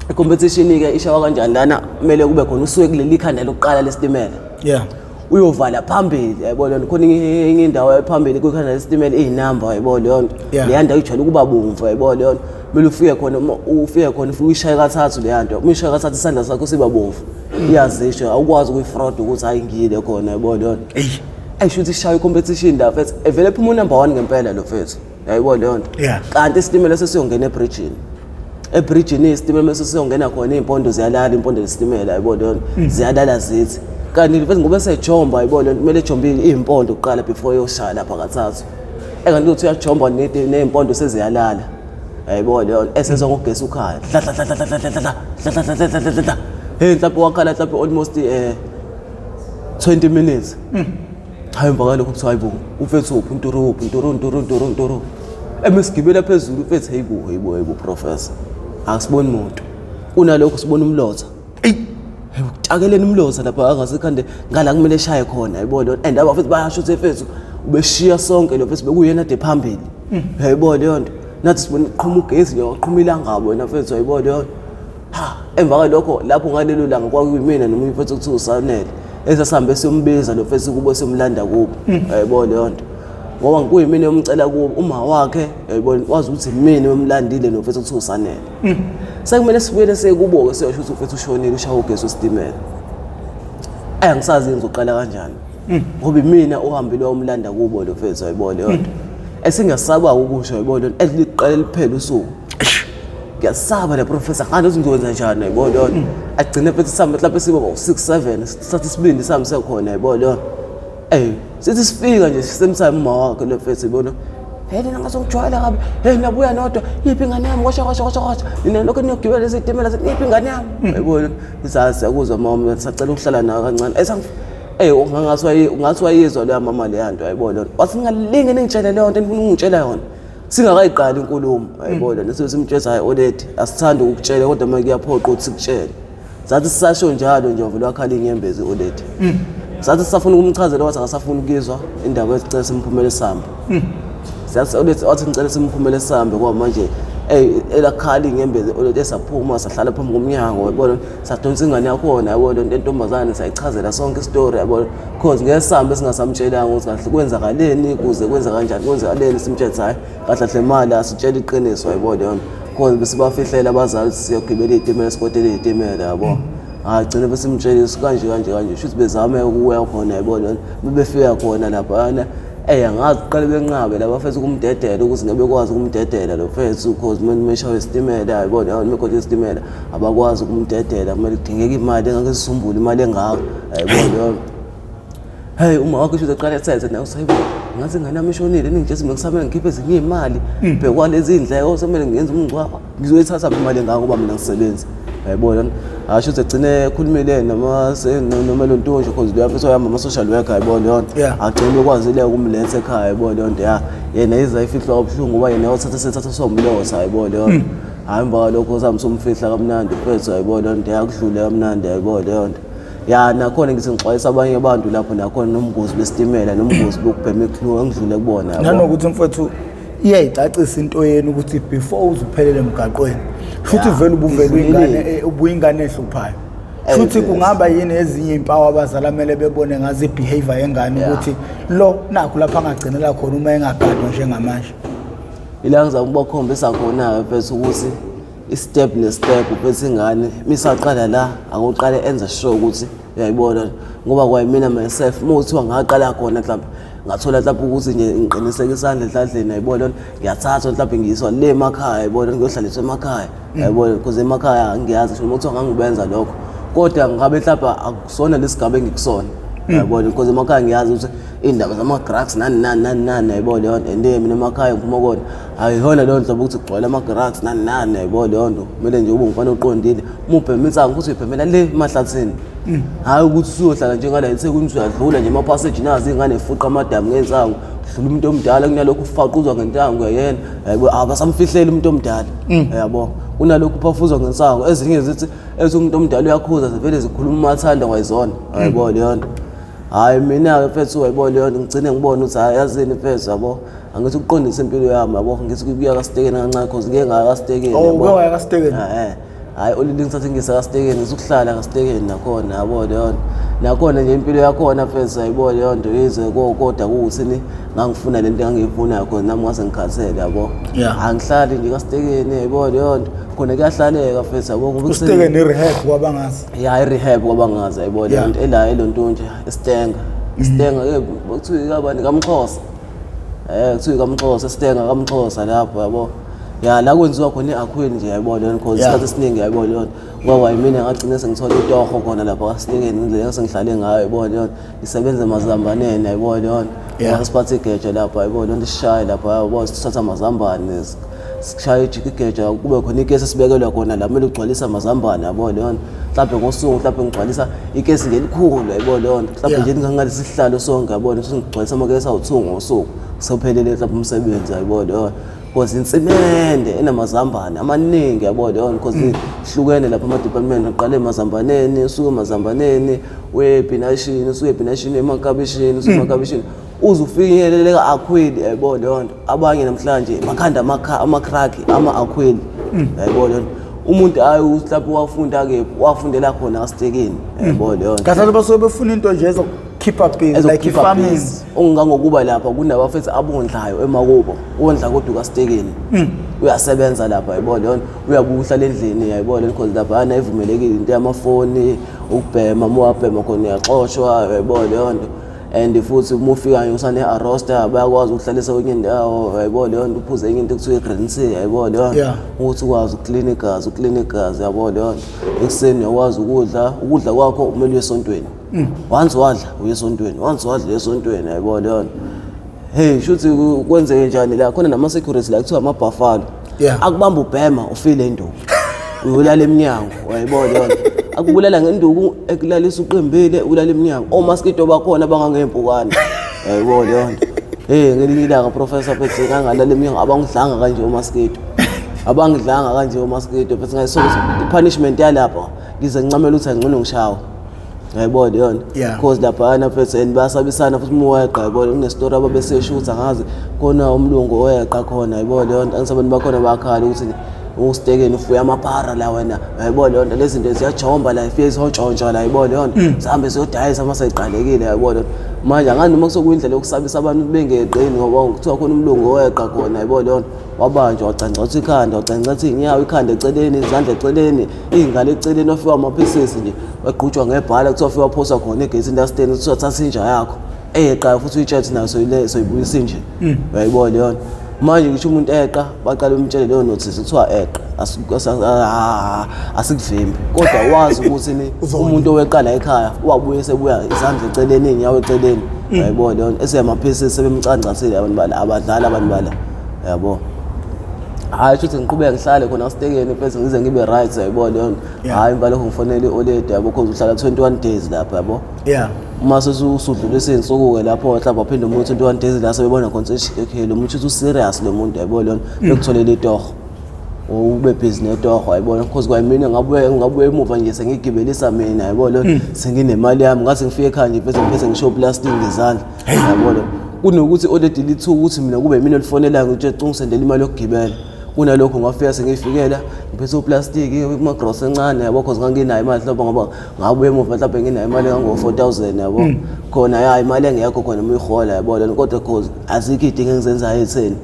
icompetition ke ishawa kanjani lana kumele kube khona usuke kuleli khanda lokuqala lesitimela uyovala phambili yayibona leyo khona enye indawo yaphambili kwekhanda lesitimela izinamba yayibona leyo le ndawo ijwayele ukuba bomvu yayibona leyo kumele ufike khona ufike uyishaya kathathu le nto uma ishaya kathathu isandla sakho siba bomvu iyazisho awukwazi ukuyifraud ukuthi hayi ngiyile khona yayibona leyo ayishuthi ishaya icompetition la mfethu evele phuma number 1 ngempela lo mfethu yayibona leyo nto kanti isitimela sesiyongena ebridgeini isitimela sesiyongena khona izimpondo ziyalala impondo zesitimela yayibona leyo ziyalala zithi kanti mfethu ngoba sejomba yayibona leyo kumele ejombile izimpondo uqala before yoshaya lapha kathathu enganti uthi uyajomba nezimpondo seziyalala yayibona leyo esezwa ngogesi ukhaya hey mhlawumbe wakhala mhlawumbe almost 20 minutes hayi mvakalo ukuthi hayibo ufethu unturu emesigibela phezulu ufethu hayibo professor asiboni umuntu kunalokho sibona umlotha Akutshakeleni umloza lapha angasekhande ngala kumele eshaye khona yayibona and abafethu bayasho ukuthi efethu ubeshiya sonke lo fethu bekuyena ade phambili yayibona leyo nto nathi sibona uqhuma ugesi nje waqhuma ilangabo wena fethu yayibona leyo nto ha emva kwalokho lapho ngalelo langa kwakuyimina nomunye fethu kuthiwa usanele esasihambe siyombiza lo fethu kubo simlanda kubo yayibona leyo nto ngoba ngikuyimina yomcela kubo uma wakhe yayibona wazi ukuthi mina wemlandile no fethu kuthiwa usanele sekumele sibuyele sekubo-ke siyasho ukuthi ufethu ushonile ushawa ugesi wesitimela angisazi ngizoqala kanjani ngoba mina uhambile wamlanda kubo lo fethu yayibona leyo nto esingasaba ukusho yayibona eliqale liphela usuku ngiyasaba le professor ngani uzingwenza njani yayibona leyo nto agcine fethu sihambe lapho sibe 6-7 sathi sibindi sihambe sekhona yayibona leyo sithi sifika nje sisemsame uma wakhe lo fethu yayibona nina ngasongijwayela kabi nabuya nodwa yiphi ingane yami kwasha nina lokho niyogibela isitimela sithi yiphi ingane yami yayibona isazi akuzwa mama sacela ukuhlala nawe kancane ungathi wayizwa leya mama leya nto yayibona wathi ngingalinge ningitshele leyo nto engifuna ungitshela yona singakayiqali inkulumo yayibona nesibe simtshela hayi already asithandi ukutshela kodwa manje kuyaphoqa ukuthi sikutshele sathi sisasho njalo nje vele wakhala inyembezi already sathi sisafuna ukumchazela wathi akasafuna ukuzwa indaba esicela simphumele samba wathi ngicela simphumele sihambe ngoba manje elakhala inyembezi olete saphuma sahlala phambi komnyango yabona sadonsa ingane yakhona yabona intombazane sayichazela sonke istory yabona because ngesambe singasamtshelanga ukuthi kahle kwenzakaleni kuze kwenza kanjani kwenzakaleni simtshela hayi kahle hle imali asitshela iqiniso yabona yona because besibafihlela abazali siyogibela izitimela sikotela izitimela yabo agcine besimtshelisa kanje futhi bezame ukuya khona yabona bebefika khona lapha angazi uqale benqabe laba fethu kumdedela ukuthi ngabe kwazi ukumdedela lo fethu because meshawe isitimela yayibona yona mekhona isitimela abakwazi ukumdedela kumele kudingeka imali engeke sisumbule imali engaka yayibona yona uma wakho usho uqale ethethe nawe usayibona ngathi ngane yami ishonile nje ngisamele ngikhiphe ezinye imali bekwalezi indleko semele ngenza umngcwabo ngizoyithatha imali engaka ngoba mina ngisebenza yayibona asho ukuthi egcine ekhulumile noma lo ntonje because lo yafisa yama ama social worker yayibona yona agcine ukwazile ukumletha ekhaya yayibona yona yena iza ifihlwa obuhlungu ngoba yena uthatha somlosa yayibona yona hayi emva lokho sami somfihla kamnandi mfethu yayibona yona yakudlule kamnandi yayibona yona nakhona ngithi ngixwayisa abanye abantu lapho nakhona nomngozi besitimela nomngozi bokubhema ikhlwa ngidlule kubona yabo nanokuthi mfethu iyayicacisa into yenu ukuthi before uzuphelele emgaqweni futhi vele ubuyingane ehluphayo futhi kungaba yini ezinye impawu abazali amele bebone ngazi behavior yengane ukuthi lo nakho lapha angagcinela khona uma engagadwa njengamanje ila ngizakubakhombisa khona mfethu ukuthi istep nestep bese ingane misaqala la akuqale enza sure ukuthi uyayibona ngoba kwayimina myself mawuthiwa ngaqala khona mhlawumbe ngathola mhlawumbe ukuthi nje ngiqiniseke isandla endladleni yayibona ngiyathatha mhlawumbe ngiyiswa le emakhaya yayibona ngiyohlaliswa emakhaya yayibona because emakhaya angiyazi ngisho ukuthi ngangibenza lokho kodwa ngabe mhlawumbe akusona lesigaba engikusona yayibona because emakhaya ngiyazi ukuthi indaba zama drugs nani yayibona yona and mina emakhaya ngiphuma kodwa ayihona leyo ndaba ukuthi kugcwala ama drugs nani yayibona yona kumele nje ube umfana oqondile mubhemisa ukuthi uyiphemela le mahlathini hayi ukuthi usuyohlala njengala eThekwini uyadlula nje emapassage nazi ingane efuqa amadamu ngensango dlula umuntu omdala kunalokho ufaquzwa ngentango yena yabo abasamfihleli umuntu omdala yabo kunalokho uphafuzwa ngensango ezinye zithi umuntu omdala uyakhuza vele zikhuluma umathanda ngayizona yabo leyo hayi mina mfethu wayibona leyo ngigcine ngibona ukuthi ayazini mfethu yabo angithi ukuqondisa impilo yami yabo ngithi kuya kaSitekeni kancane because ngeke ngakaSitekeni yabo oh kaSitekeni hayi olili ngithathe ngisakaSitekeni ngizokuhlala kaSitekeni nakhona yabo leyo nakhona nje impilo yakhona mfethu yayibona leyo nto yize kodwa kuuthini ngangifuna lento engangiyifuna yakho nami ngase ngikhathele yabo angihlali nje kaSitekeni yayibona leyo nto khona kuyahlaleka mfethu yabo ngoba uSitekeni rehab kwabangazi rehab kwabangazi yayibona leyo nto ela elonto nje Stenga ke kuthiwa kabani kaMxhosa kuthiwa kaMxhosa Stenga kaMxhosa lapho yabo la kwenziwa khona eAkhweni nje yayibona yona because isikhathi esiningi yayibona yona ngoba yimina ngagcina sengithola itoho khona lapha kaSitekeni indlela engisengihlale ngayo yayibona yona isebenza emazambaneni yayibona yona ngasiphatha igeja lapha yayibona yona isishaye lapha yabo sithatha amazambane sishaya igeja kube khona ikesi sibekelwa khona la kumele ugcwalisa amazambane yabona yona mhlawumbe ngosuku mhlawumbe ngigcwalisa ikesi ngelikhulu yayibona yona mhlawumbe nje ngingalesi sihlalo sonke yabona ukuthi ngigcwalisa amakesi awu2 ngosuku sophelele mhlawumbe umsebenzi yayibona yona because insimende enamazambane amaningi yabo leyo because ihlukene lapha ama department uqale emazambaneni usuke emazambaneni webhinashini usuke ebhinashini emakabishini usuke emakabishini uzufinyeleleka akhweli yabo leyo nto abanye namhlanje bakhanda amakraki ama-akhweli yabo leyo umuntu ayi uhlapho wafundela khona kastekeni yabo leyo nto kahle basuke befuna into nje ezokhipha busy like farming ongangokuba lapha kunabafethu abondlayo emakubo ondla kodwa kastekeni uyasebenza lapha yabo leyo uyabuhla lendlini yabo leyo because lapha anayivumelekile into yamafoni ukubhema mowabhema khona uyaxoshwa yabo leyo nto and futhi uma ufika usane arroster bayakwazi ukuhlalisa kwenye indawo yabo leyo nto uphuze enye into kuthiwa i-green yabo leyo nto ukuthi ukwazi uclean igazi yabo leyo nto ekuseni uyakwazi ukudla kwakho umele uye esontweni once wadla uye esontweni yabo leyo nto hey shuthi kwenzeke njani la khona nama security la kuthiwa ama-buffalo akubamba ubhema ufile induku uyolala eminyango yabo leyo nto akubulala ngenduku ekulalisa uqembile ulala eminyango omaskito bakhona bangangempukane yabo leyo nto ngelinye ilanga professor phethe kangalala eminyango abangidlanga kanje omaskito phethe ngayisola i-punishment yalapha ngize ngincamela ukuthi angcono ngishawa yabo leyo nto because laphana phethe and bayasabisana futhi umuweqa yabo kunestory ababeseshutha ngazi khona umlungu oweqa khona yabo leyo nto angisabantu bakhona bakhala ukuthi ustekeni ufuya amaphara la wena yabo leyo nto lezi zinto ziyajomba la ifike izotshontsha la yabo leyo nto sihambe siyodayisa uma seyiqalekile yabo leyo manje angani noma kusokuyindlela yokusabisa abantu bengeqini ngoba kuthiwa khona umlungu oweqa khona yabo leyo nto wabanjwa wacancathwa ikhanda wacancathwa inyawo ikhanda eceleni izandla eceleni ingalo eceleni wafika amapieces nje wagqutshwa ngebhala kuthiwa fika waphosa khona egate industry kuthiwa thatha inja yakho eyeqa futhi uyitshethi nayo soyibuyisa nje yabo leyo nto manje ngisho umuntu eqa baqala umtshele leyo notice kuthiwa eqa asikuvimbi kodwa wazi ukuthi umuntu oweqala ekhaya wabuye sebuya izandla eceleni inyawo eceleni yabo leyo eseyamapieces sebemcancathile abantu bala abadlala abantu bala yabo hayi futhi ngiqhubeka ngihlale khona sitekeni pheze ngize ngibe right yabo leyo hayi impela ngifonele i-oled yabo because uhlala 21 days lapha yabo uma sesudlule seyinsuku-ke lapho mhlawumbe aphinde umuntu 21 days la sebebona concession okay lo muntu userious lo muntu yabo leyo bekutholele itoho ube busy netoho ayibona because kwayimina ngabuye emuva nje sengigibelisa mina yabo leyo senginemali yami ngathi ngifike ekhaya nje pheze ngisho plastic ngezandla yabo kunokuthi oled lithu ukuthi mina kube mina olifonelayo ukuthi ungisendele imali yokugibela kunalokho ngafika sengifikela ngiphethe uplastic kuma-gross encane yabo because nganginayo imali mhlawumbe ngoba ngabuye emuva mhlawumbe nginayo imali engango-4,000 yabo khona ya imali engekho khona uma uyihola yabo lona kodwa cause azikho iy'dingo engizenzayo etheni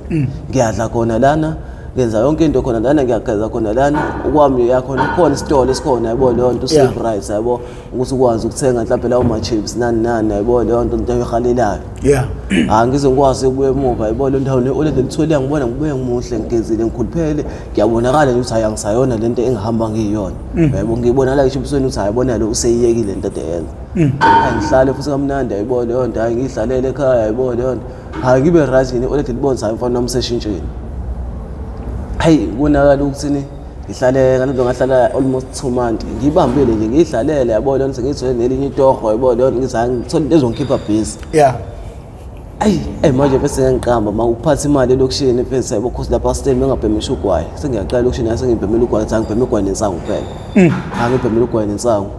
ngiyadla khona lana ngenza yonke into khona lana ngiyageza khona lana ukwami yakhona khona isitolo esikhona yabo leyo nto usave right yabo ukuthi ukwazi ukuthenga mhlawumbe lawo ma-chips nani yabo leyo nto into eyihalelayo ngize ngikwazi ukubuya emuva yabo le ndawo le-oled lithole ngibona ngibuye ngimuhle ngigezile ngikhuluphele ngiyabonakala ukuthi hayi angisayona le nto engihamba ngiyiyona yabo ngiyibonakala ngisho ebusweni ukuthi hayibona lo useyiyekile into ade yenza ngihlale futhi kamnandi yabo leyo nto hayi ngiyihlalele ekhaya yabo leyo nto hayi ngibe right yini i-oled libonisa hayi mfana wami seshintshile hayi kubonakala ukuthini ngihlale ngalento ngahlala almost 2 months ngibambile nje ngihlalele yabo leyo nto ngithole nelinye itoho yabo leyo nto ngizange ngithole into ezongikhipha busy manje bese ngiqamba makuphatha imali elokushini pheze yabo because lapha stay ngingabhemisha ugwayi sengiyaqala elokushini yase ngibhemela ugwayi zange ngibheme ugwayi nensangu kuphela ngibhemela ugwayi nensangu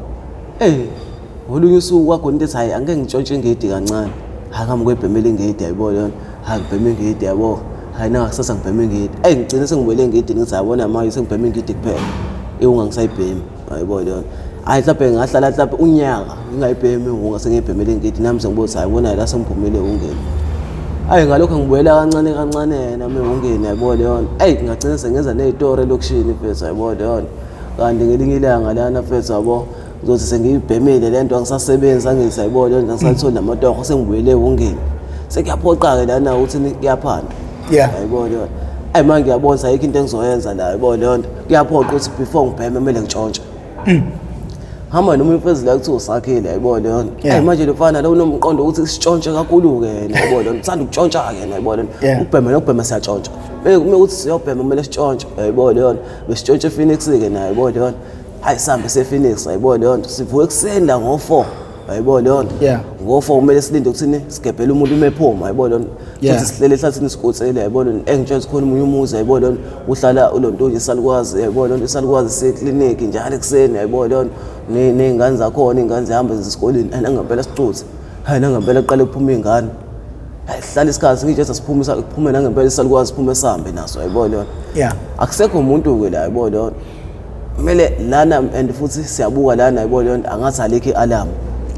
ngolunye usuku kwakhona into ethi hayi angeke ngitshontshe ingedi kancane ngihambe kuyibhemela ingedi yabo leyo ngibheme ingedi yabo hayi nangakusasa ngibheme ingedi ngigcine sengibuyele engedini ngithi yabona manje sengibheme ingedi kuphela ungangisayibhemi yabo leyo hayi mhlawumbe ngahlala mhlawumbe unyaka ngingayibhemi ungasengiyibhemele ingedi nami sengibothi hayibona la sengiphumile ungeni ngalokho ngibuyela kancane nami ungeni yabo leyo ngingagcina sengenza ney'tori elokushini mfethu yabo leyo kanti ngelinye ilanga lana mfethu yabo ngizothi sengiyibhemile le nto angisasebenzi angithi yabo leyo nto angisatholi namatoho sengibuyele ungeni sekuyaphoqa-ke lana ukuthi kuyaphanda yabo leyo manje ngiyabona ayikho into engizoyenza la yabo leyo nto kuyaphoqa ukuthi before ngibheme kumele ngitshontshe hamba noma imfezi la kuthiwa usakhile yabo leyo manje lofana lo unomqondo ukuthi sitshontshe kakhulu-ke yena yabo leyo uthanda ukutshontsha-ke yena yabo leyo ukubhema siyatshontsha kume ukuthi siyobhema kumele sitshontshe yabo leyo besitshontshe ePhoenix-ke nayo yabo leyo hayi sihambe se-Phoenix yabo leyo nto sivuke ekuseni la ngo-4 hayibo leyo nto Yeah. ngo4 kumele silinde ukuthini sigebhele umuntu umephoma hayibo leyo Yeah. futhi sihlele ehlathini sikotsele hayibo leyo engitshela khona umunye umuzi hayibo leyo uhlala ulonto isalukwazi hayibo leyo isalukwazi seclinic njalo ekseni hayibo leyo nezingane zakhona ingane zihamba esikoleni angempela sicuthe hayi nangempela aqale kuphuma ingane hlala isikhathi ngitshe sasiphumisa kuphume nangempela isalukwazi siphume sambe naso hayibo leyo Yeah. akusekho umuntu ke la hayibo leyo kumele lana and futhi siyabuka lana hayibo leyo angathi alikho ialarm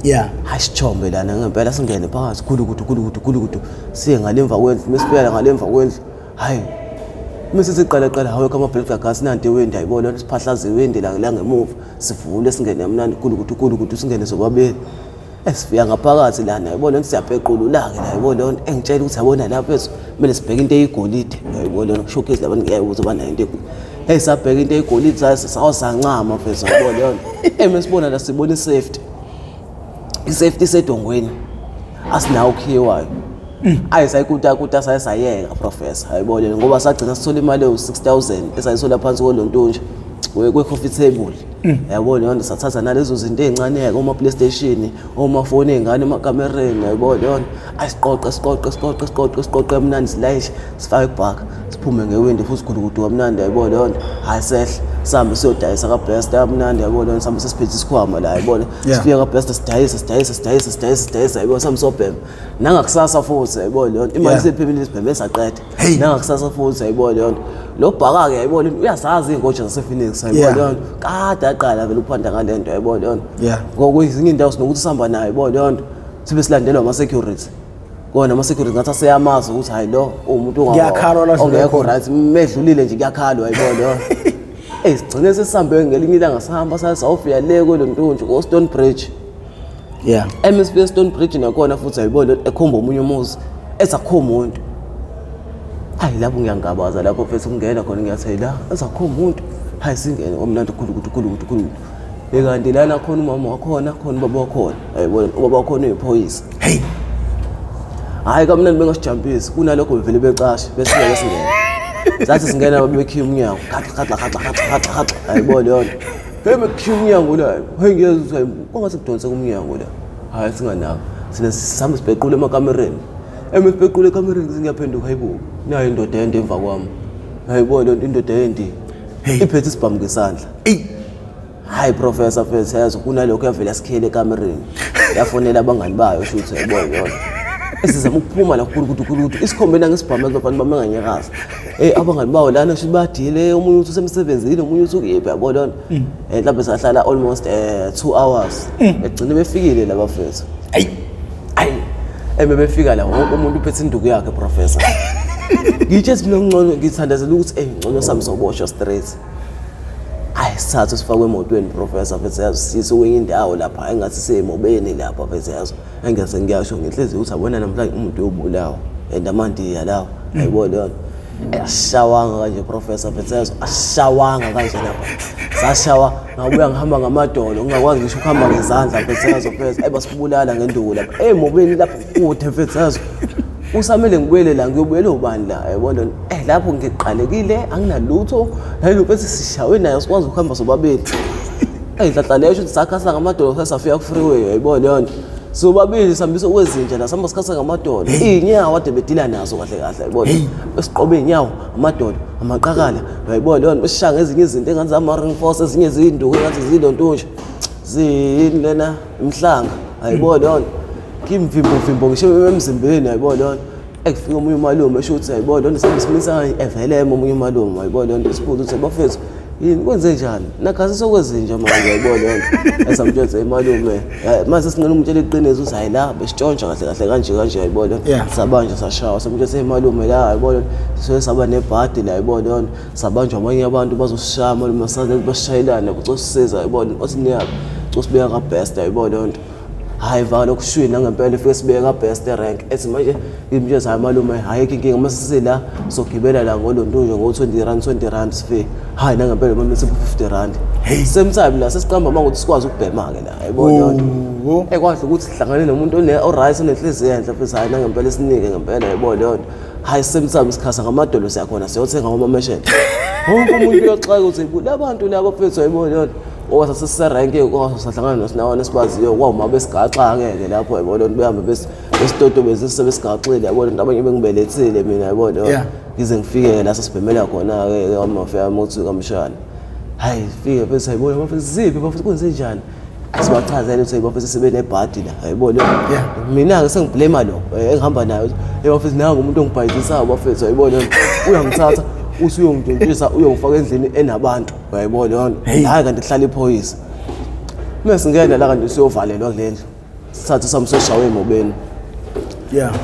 Yeah. hasithombe lana ngempela singene phakathi khulukudu siye ngalemva kwendlu mesifika ngalemva kwendlu hayi mase siqala hawe kama break gas nanti wendi hayibo leyo siphahlaze wendi la ngemuva sivule singene mnandi khulukudu singene sobabili esifika ngaphakathi lana hayibo leyo siyabhequlula ke la hayibo leyo engitshela ukuthi yabona lapha phezu kumele sibheke into eyigolide hayibo leyo showcase labantu ngiyayibuza banayo into sabheka into eyigolide sawasancama phezu hayibo leyo mesibona la sibona i-safety sedongweni asinawo ukhiwayo ayisayikuta sayeka professor hayibo leyo ngoba sagcina sithola imali ewu6000 esayisola phansi kolontonje kwe-coffee table yabo leyo sathatha nalezo zinto ezincane oma PlayStation oma phone ezingane emakamereni hayibo leyo siqoqe mnandi silayishe sifake ibhaka siphume ngewindi futhi khulukudu kamnandi hayibo leyo hayi sehle sihambe siyodayisa kaBest yamnandi hayibo leyo sihambe sesiphethe isikhwama la hayibo sifika kaBest sidayisa hayibo sihambe sobhema nangakusasa futhi hayibo leyo imali sephemile sibheme saqeda nangakusasa futhi hayibo leyo lo bhaka ke hayibo leyo uyazazi ingoja zasePhoenix hayibo leyo kade aqala vele uphanda ngalento hayibo leyo ngokuyizinye indawo sinokuthi sihamba nayo hayibo leyo sibe silandelwa ama-security kona ama-security ngathi aseyamazi ukuthi hayi lo umuntu ongekho right medlulile nje kuyakhalwa hayibo leyo sigcine sesihambe ngelinye ilanga sahamba sawufika le kwelontonje ko-Stone Bridge MSB Stone Bridge nakhona futhi hayibo leyo ekhomba omunye umuzi esakho umuntu hayi lapho ngiyangabaza lapho futhi kungena khona ngiyathi la esakho umuntu hayi singene omnandi khulu ekanti lana khona umama wakhona khona ubaba wakhona hayibo ubaba wakhona uyiphoyisa hayi kamnandi bengasijambisi kunalokho bevele becashe bese singena sathi singena babekhiya umnyango khatla hayibo leyo bekhiya umnyango la hayi ngiyezwa ongase kudonse kumnyango la hayi singanako sihamba sibhequle emakamereni emesibhequle ekamereni ngiyaphenduka hayibo nayo indoda ende emva kwami hayibo leyo indoda endi iphethe isibhamu ngesandla hayi professor Fethu yazo kunalokho yavela esikhele ekamereni yafonela abangani bayo shuthi hayibo leyo esizama ukuphuma la khulukudu isikhombena ngesibhamu ezofanele bamenganyakazi abangani bawo lana shibadile omunye uthi usemsebenzini omunye uthi ukephi yabo leyo mhlawumbe sahlala almost 2 hours egcine befikile laba Fethu befika la wonke umuntu uphethe induku yakhe professor ngitshe mina ngcono ngithandazela ukuthi ngcono sami soboshwa straight hayi sathu sifakwe emotweni professor Fethu yazo sise kwenye indawo lapha engathi semobeni lapha Fethu yazo engeze ngiyasho ngenhliziyo ukuthi abona namhlanje umuntu uyobulawa endamandiya lawo hayibo leyo ashawanga kanje professor Fethu yazo ashawanga kanje lapha sashawa ngabuya ngihamba ngamadolo ngingakwazi ngisho ukuhamba ngezandla Fethu yazo basibulala ngenduku lapha emobeni lapha kude Fethu yazo usamele ngibuyele la ngiyobuyela ubani la yabona lapho ngiqalekile anginalutho hayi bese sishawe nayo sikwazi ukuhamba sobabili enhlanhla leyo ukuthi sakhasa ngamadolo sasafika ku freeway yayibona leyo nto sobabili sihambisa okwezinja la sihamba sikhasa ngamadolo inyawo ade bedila nazo kahle yayibona besiqobe inyawo amadolo amaqakala yayibona leyo nto besishanga ezinye izinto engathi ama-ring force ezinye izinduku engathi zilontonje zini lena imhlanga yayibona leyo nto kimvimbo ngisho emzimbeni yayibona leyo ekufika omunye umalume eshuthi yayibona leyo sesimisa eveleme omunye umalume yayibona leyo nto sibuza ukuthi bafethu yini kwenze njani nakhasi sokwezinja manje yayibona leyo nto esamtshela imalume mase singena umtshela iqiniso ukuthi hayi la besitshontsha kahle kanje yayibona sabanje sashawa samtshela imalume la yayibona sisoke saba nebhadi la yayibona leyo nto sabanjwa abanye abantu bazosishaya malume saze basishayelana kucosisiza yayibona othi niyaphi cosibeka kaBest yayibona leyo nto hayi vala lokushwini ngempela ifike sibeka Best rank ethi manje imtshela hayi malume hayikho inkinga mase sisela sogibela la ngolontonje ngo20 rand sifike hayi ngempela manje sibu50 same time la sesiqamba mangokuthi sikwazi ukubhema ke la yayibona leyo nto ekwazi ukuthi sihlangane nomuntu oright onenhliziyo enhle futhi hayi ngempela sinike ngempela yayibona leyo nto hayi same time sikhasa ngamadolo siyakhona siyothenga amameshini wonke umuntu uyaxaka ukuthi labantu labo Fethu yayibona leyo nto okwasa sesiserenke kwasahlangana nosinawana sibaziyo kwawuma besigaxa-ke lapho yabona behambe besitotobezise besigaxile yabona into abanye bengibelethile mina yabona ngize ngifike-ke la sasibhemela khona-ke amafika amothi kamshana hayi fike bese hayibona bafethu ziphi bafethu kwenzenjani sibachazele ukuthi bafethu sebenebhadi la hayibona mina-ke sengiblema lo engihamba nayo bafethu nangu umuntu ongibhayizisayo bafethu hayibona uyangithatha usuyongidontsisa uyongifaka endlini enabantu uyayibona yona hayi kanti kuhlala iphoyisa mase ngiyenda la kanti siyovalelwa kulendlu sithathe sami soshawe emobeni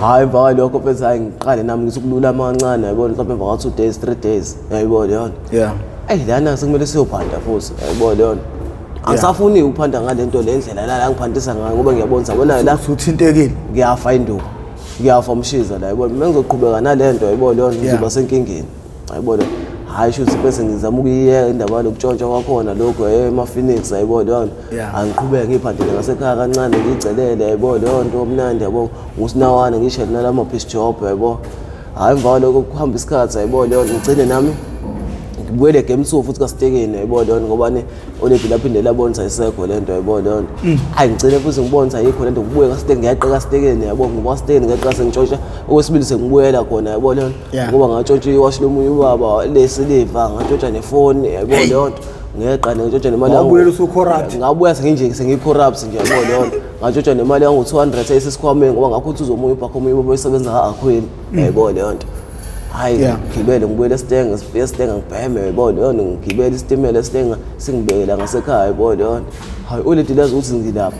hayi emva kwalokho bese hayi ngiqale nami ngisukulula amancane yayibona mhlawumbe emva kwa 2 days 3 days yayibona yona lana sekumele siyophanda futhi yayibona yona angisafuni ukuphanda ngalento le ndlela la ngiphantisa ngayo ngoba ngiyabonisa bona la uthintekile ngiyafa induku ngiyafa umshiza la yayibona mina ngizoqhubeka nalento yayibona yona ngizoba senkingeni ayibona hayi shuthi bese ngizama ukuyiyeka indaba lokutshontsha kwakhona lokho ema-Phoenix ayibona yona angiqhubeke ngiyiphandele ngasekhaya kancane ngiyicelele ayibona yona into omnandi yabo ngusinawana ngishele nalama-piece job yabo hayi emva kwalokho kuhamba isikhathi ayibona yona ngigcine nami ngibuyele game 2 futhi kaSitekeni ayibona yona ngoba oledi laphinde labonisa isekho lento ayibona yona hayi ngigcine futhi ngibonisa ayikho lento ngibuye kaSitekeni ngiyaqa kaSitekeni yabo ngoba kaSitekeni ngiyaqa sengitshontsha okwesibili sengibuyela khona ayibona yona ngoba ngatshontsha iwashi lomunye ubaba lesiliva ngatshontsha nefoni ayibona yona ngeqa ngitshontsha nemali ngabuye usucorrupt ngabuya sengicorrupt nje ayibona yona ngatshontsha nemali yangu 200 esisikhwameni ngoba ngakho uzomunye ubhakho omunye ubaba osebenza ka-Akhwini ayibona yona hayi ngibele ngibuyele eStenga sifike eStenga ngibheme yayibona yona ngibele isitimela eStenga singibekela ngasekhaya yayibona yona hayi oledi lazi ukuthi ngilapha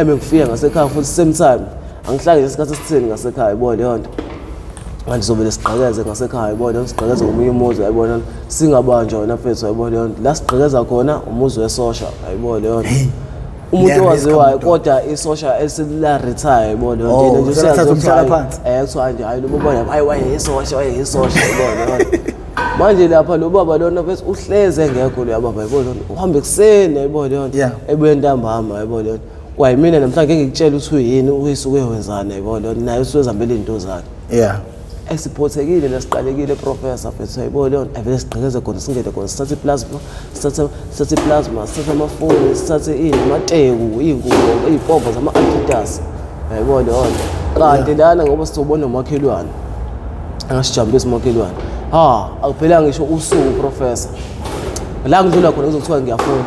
ngifika ngasekhaya futhi same time angihlali ngesikhathi esitheni ngasekhaya yayibona yona manje sobele sigqekeze ngasekhaya yayibona sigqekeze ngomunye umuzi yayibona singabanjwa wena mfethu yayibona yona la sigqekeza khona umuzi wesosha yayibona yona umuntu owaziwayo kodwa isosha esila retire yayibona yona nje usathatha umhlala phansi kuthiwa nje hayi lo baba hayi wayeyisosha yayibona manje lapha lo baba lona bese uhleze engekho lo yababa yayibona uhamba ekuseni yayibona yona ebuye ntambama yayibona yona kwayimina namhlanje ngikutshela ukuthi uyini uyisuke wenzana yayibona yona naye usuzihambela into zakhe esiphothekile lesiqalekile professor mfethu yayibona yona avele sigqekeze khona singede khona sithathe plasma sithathe amafoni sithathe amateku iy'ngubo iy'pompa zama-Adidas yayibona yona kanti lana ngoba sizobona umakhelwane angasijambulisi umakhelwane akuphelanga ngisho usuku professor la ngidlula khona kuzokuthiwa ngiyafuna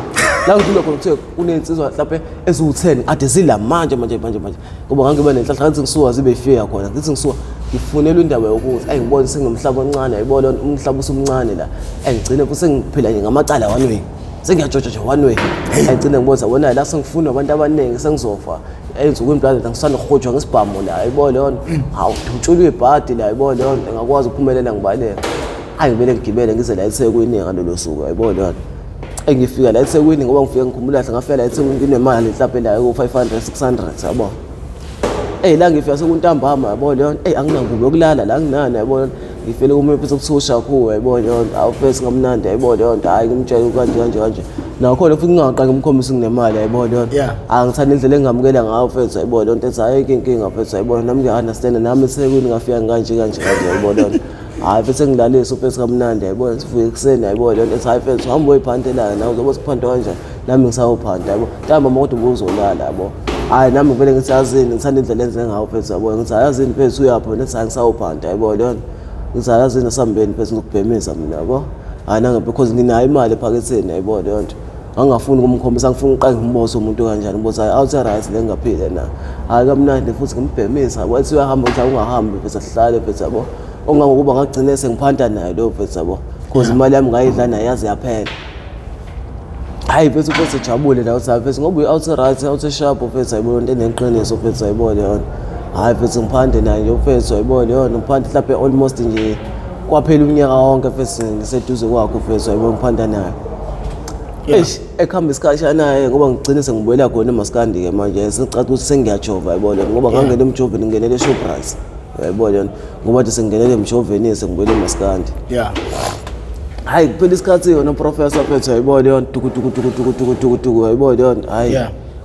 la ngidlula khona kuthiwa kuney'nsizwa mhlawumbe eziwu-10 ade zila manje ngoba ngangiba nenhlahla ngathi ngisuka zibe yifika khona ngithi ngisuka ngifunela indaba yokuthi ngibone sengimhlaba omncane yayibona umhlaba usumncane la ngigcine futhi sengiphila nje ngamacala one way sengiyajoja nje one way ngigcine ngibona wona la sengifuna abantu abaningi sengizofa enzukwini planet angisanda kuhojwa ngesibhamu la yayibona yona hawu ngitshulwe ibhadi la yayibona yona engakwazi ukuphumelela ngibaleka ngivele ngigibele ngize la eThekwini ngalolo suku yayibona yona engifika la eThekwini ngoba ngifike ngikhumbula ngafika la eThekwini nginemali mhlawumbe la ku-500 600 yabo la ngifika sekuntambama yabona yona anginangubo yokulala la nginana yabona ngifele kumephi okuthiwa khu yayibona yona awufesi ngamnandi yayibona yona hayi ngimtshela kanje nakhona futhi ngingaqanga ngimkhombisa nginemali yayibona yona angithanda indlela engamukela ngayo mfethu yayibona yona ethi hayi inkinga mfethu yayibona nami ngiya-understand nami eThekwini ngafika kanje yayibona yona hayi futhi sengilalisa ufethu kamnandi yayibona sivuke ekuseni yayibona yona ethi hayi mfethu hamba uyiphantelana nawe uzobe siphanda kanjani nami ngisawuphanda yabo ntambama kodwa ubuzolala yabo hayi nami ngivele ngithi yazini ngithanda indlela enze ngayo mfethu yabona ngithi yazini mfethu uyapho nethi hayi ngisawuphanda yayibona yona ngithi yazini asambeni mfethu ngikubhemisa mina yabo hayi nange because nginayo imali ephaketheni yayibona yona angafuni ukumkhombisa angifuni uqale ngimboze umuntu kanjani ngiboza hayi awuthe right le ngaphile na hayi kamnandi futhi ngimbhemisa wathi uyahamba uthi ungahambi mfethu sihlale mfethu yabo ongangokuba ngagcine sengiphanda naye lo mfethu yabo because imali yami ngayidla naye yaze yaphela hayi mfethu futhi ejabule la uthi mfethu ngoba uyi-out right out sharp mfethu yayibona into eneqiniso mfethu yayibona yona hayi mfethu ngiphande naye nje mfethu yayibona yona ngiphande mhlawumbe almost nje kwaphela unyaka wonke mfethu ngiseduze kwakho mfethu yayibona ngiphanda naye ekuhamba isikhashana-ke ngoba ngigcine sengibuyela khona eMaskandi-ke manje sengicaca ukuthi sengiyajova yayibona ngoba ngangena emjoveni ngingenele eShoprite yayibona yona ngoba nje sengingenele emjoveni sengibuyela eMaskandi hayi kuphela isikhathi yona professor mfethu yayibona yona tukutuku yayibona yona hayi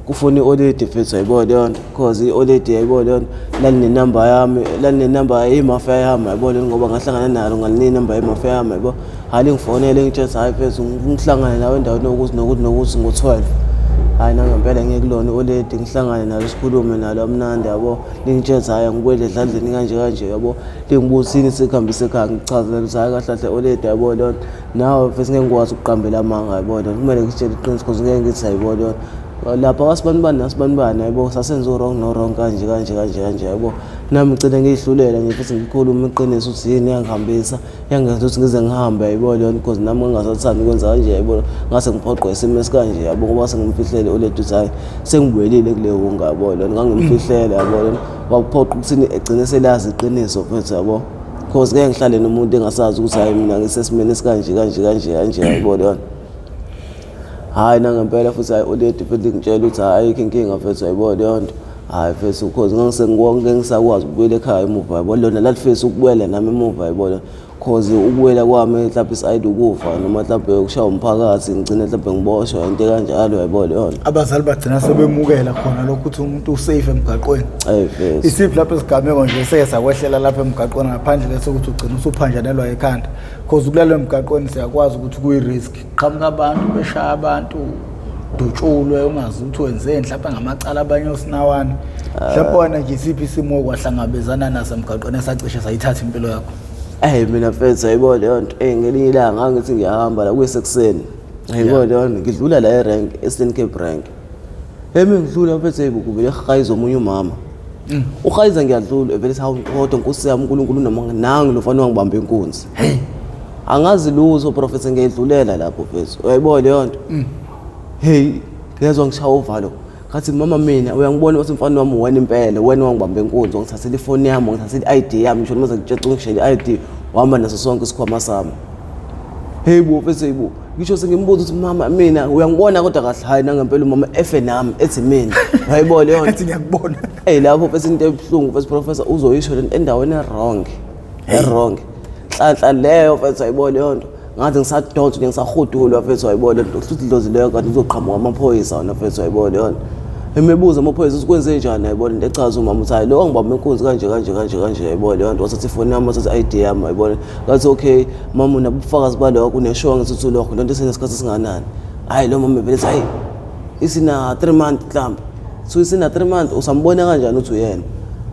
kufuna i-oledi mfethu yayibona leyo nto cause i-oledi yayibona leyo nto lalinenamba yami lalinenamba yemafia yami yayibona ngoba ngahlangana nalo ngalinika inamba yemafia yami yabo hali ngifonele ngitshela hayi mfethu ngihlangane nawe endaweni nokuthi ngo-12 hayi nangempela ngikulona i-oledi ngihlangane nalo sikhulume nalo amnandi yabo lingitshela hayi ngibuyele edlandleni kanje yabo lingibusini sekuhambise ekhaya ngichazela ukuthi hayi kahle kahle oledi yabo leyo nto nawe mfethu ngeke ngikwazi ukuqambela amanga yabo leyo nto kumele ngitshele iqiniso cause ngeke ngithi yayibona leyo nto lapha kwasibanibani nasibanibani yabo sasenza u-wrong no-wrong kanje yabo nami ngicine ngiyihlulela nje futhi ngikhuluma iqiniso ukuthi yini yangihambisa yangenza ukuthi ngize ngihambe yayibona leyo nto because nami ngingasathandi ukwenza kanje yayibona ngase ngiphoqwe isimo esikanje yabo ngoba sengimfihlele oledi ukuthi hayi sengibuyelile kuleyo wunga yabo leyo nto ngangimfihlele yabo leyo nto waphoqa ukuthini egcine selazi iqiniso mfethu yabo because ngeke ngihlale nomuntu engasazi ukuthi hayi mina ngisesimeni esikanje yayibona leyo nto hayi nangempela futhi hayi oledi futhi ngitshela ukuthi hayi ayikho inkinga mfethu yayibona leyo nto hayi mfethu cause ngisakwazi ukubuyela ekhaya emuva yayibona lona lalifisa ukubuyela nami emuva yayibona cause ukubuyela kwami mhlawumbe isayidi ukufa noma mhlawumbe ukushaya umphakathi ngigcine mhlawumbe ngiboshwa into kanjalo yayibona leyo nto abazali bagcina sebemukela khona lokho ukuthi umuntu usafe emgaqweni isiphi lapho isigameko nje seke sakwehlela lapha emgaqweni ngaphandle ke sokuthi ugcina usuphanjanelwa ekhanda cause kulalo emgaqweni siyakwazi ukuthi kuyi-risk qhamuka abantu beshaya abantu dutshulwe ungazi ukuthi wenze mhlawumbe ngamacala abanye osinawane mhlawumbe wena nje isiphi isimo okwahlangabezana naso emgaqweni esacishe sayithatha impilo yakho mina mfethu yayibona leyo nto ngelinye ilanga ngangithi ngiyahamba la kusekuseni yayibona leyo nto ngidlula la erank Eastern Cape rank ngidlula mfethu yayibukubele ehayiza omunye umama uhayiza ngiyadlula evele sawu kodwa nkosi yami uNkulunkulu nangu lofana wangibamba inkunzi angazi luzo prophet ngiyedlulela lapho mfethu yayibona leyo nto ngezwe ngishaya uvalo ngathi mama mina uyangibona ukuthi mfana wami wena impela wena wangibamba inkunzi ngithathela ifoni yami ngithathela i-ID yami ngisho noma ngitshela ngishela i-ID wahamba naso sonke isikhwama sami bo mfethu ngisho sengimbuza ukuthi mama mina uyangibona kodwa kahle hayi nangempela umama efe nami ethi mina wayibona leyo nto ethi ngiyakubona lapho mfethu into ebuhlungu mfethu professor uzoyisho endaweni wrong hlanhla leyo mfethu wayibona leyo nto ngathi ngisadonsa ngisahudulwa mfethu wayibona lento futhi idlozi leyo kanti uzoqhamuka amaphoyisa wona mfethu wayibona leyo nto emebuza amaphoyisa ukuthi kwenze njani yayibona into echaza umama uthi hayi lo ngibamba inkunzi kanje yayibona leyo nto wasethi ifoni yami wasethi ID yami yayibona ngathi okay mama unabufakazi balokho uneshongo ukuthi lokho lento isenesikhathi singanani hayi lo mama vele hayi isina 3 months mhlawumbe so isina 3 months usambona kanjani uthi uyena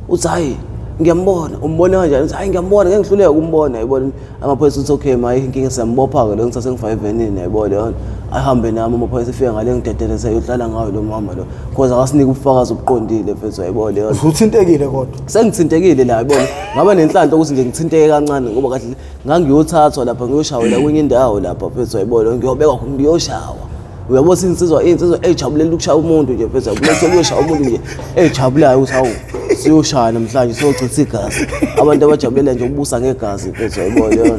uthi hayi ngiyambona umbona kanjani hayi ngiyambona ngeke ngihluleke ukumbona yayibona amaphoyisa uthi okay maye inkinga siyambopha ke lo ngithathe ngi5 enini yayibona leyo nto ahambe nami amaphoyisa efika ngale ngidedeleza yohlala ngayo lo mama lo cause akasinika ubufakazi obuqondile mfethu yayibona leyo nto uthintekile kodwa sengithintekile la yayibona ngaba nenhlanhla ukuthi nje ngithinteke kancane ngoba kahle ngangiyothathwa lapha ngiyoshawela kwenye indawo lapha mfethu yayibona ngiyobekwa khona ngiyoshawa uyabona insizwa ejabulela ukushaya umuntu nje mfethu kulento ukushaya umuntu nje ejabulayo ukuthi hawu siyoshaya namhlanje siyochitha igazi abantu abajabulela nje ukubusa ngegazi mfethu yayibona leyo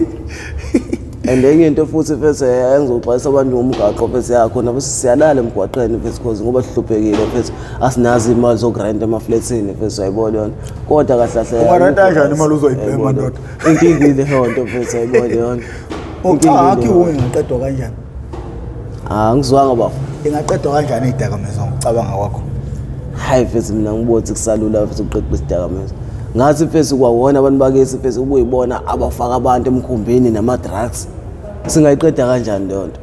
and enye into futhi mfethu engizoxwayisa abantu ngomgaqo mfethu yakhona bese siyalala emgwaqeni mfethu cause ngoba sihluphekile mfethu asinazi imali zogrent emafletsini mfethu yayibona leyo kodwa kahle kahle ungarenta kanjani imali uzoyibhema ndoda inkingile honto mfethu yayibona leyo ucaki ungaqedwa kanjani ngizwanga bafo ingaqedwa kanjani idakamizwa ngicabanga kwakho hayi mfethu mina ngibothi kusalula mfethu uqeqe isidakamizwa ngathi mfethu kwawona abantu bakesi mfethu ukuyibona abafaka abantu emkhumbini nama-drugs singayiqeda kanjani leyo nto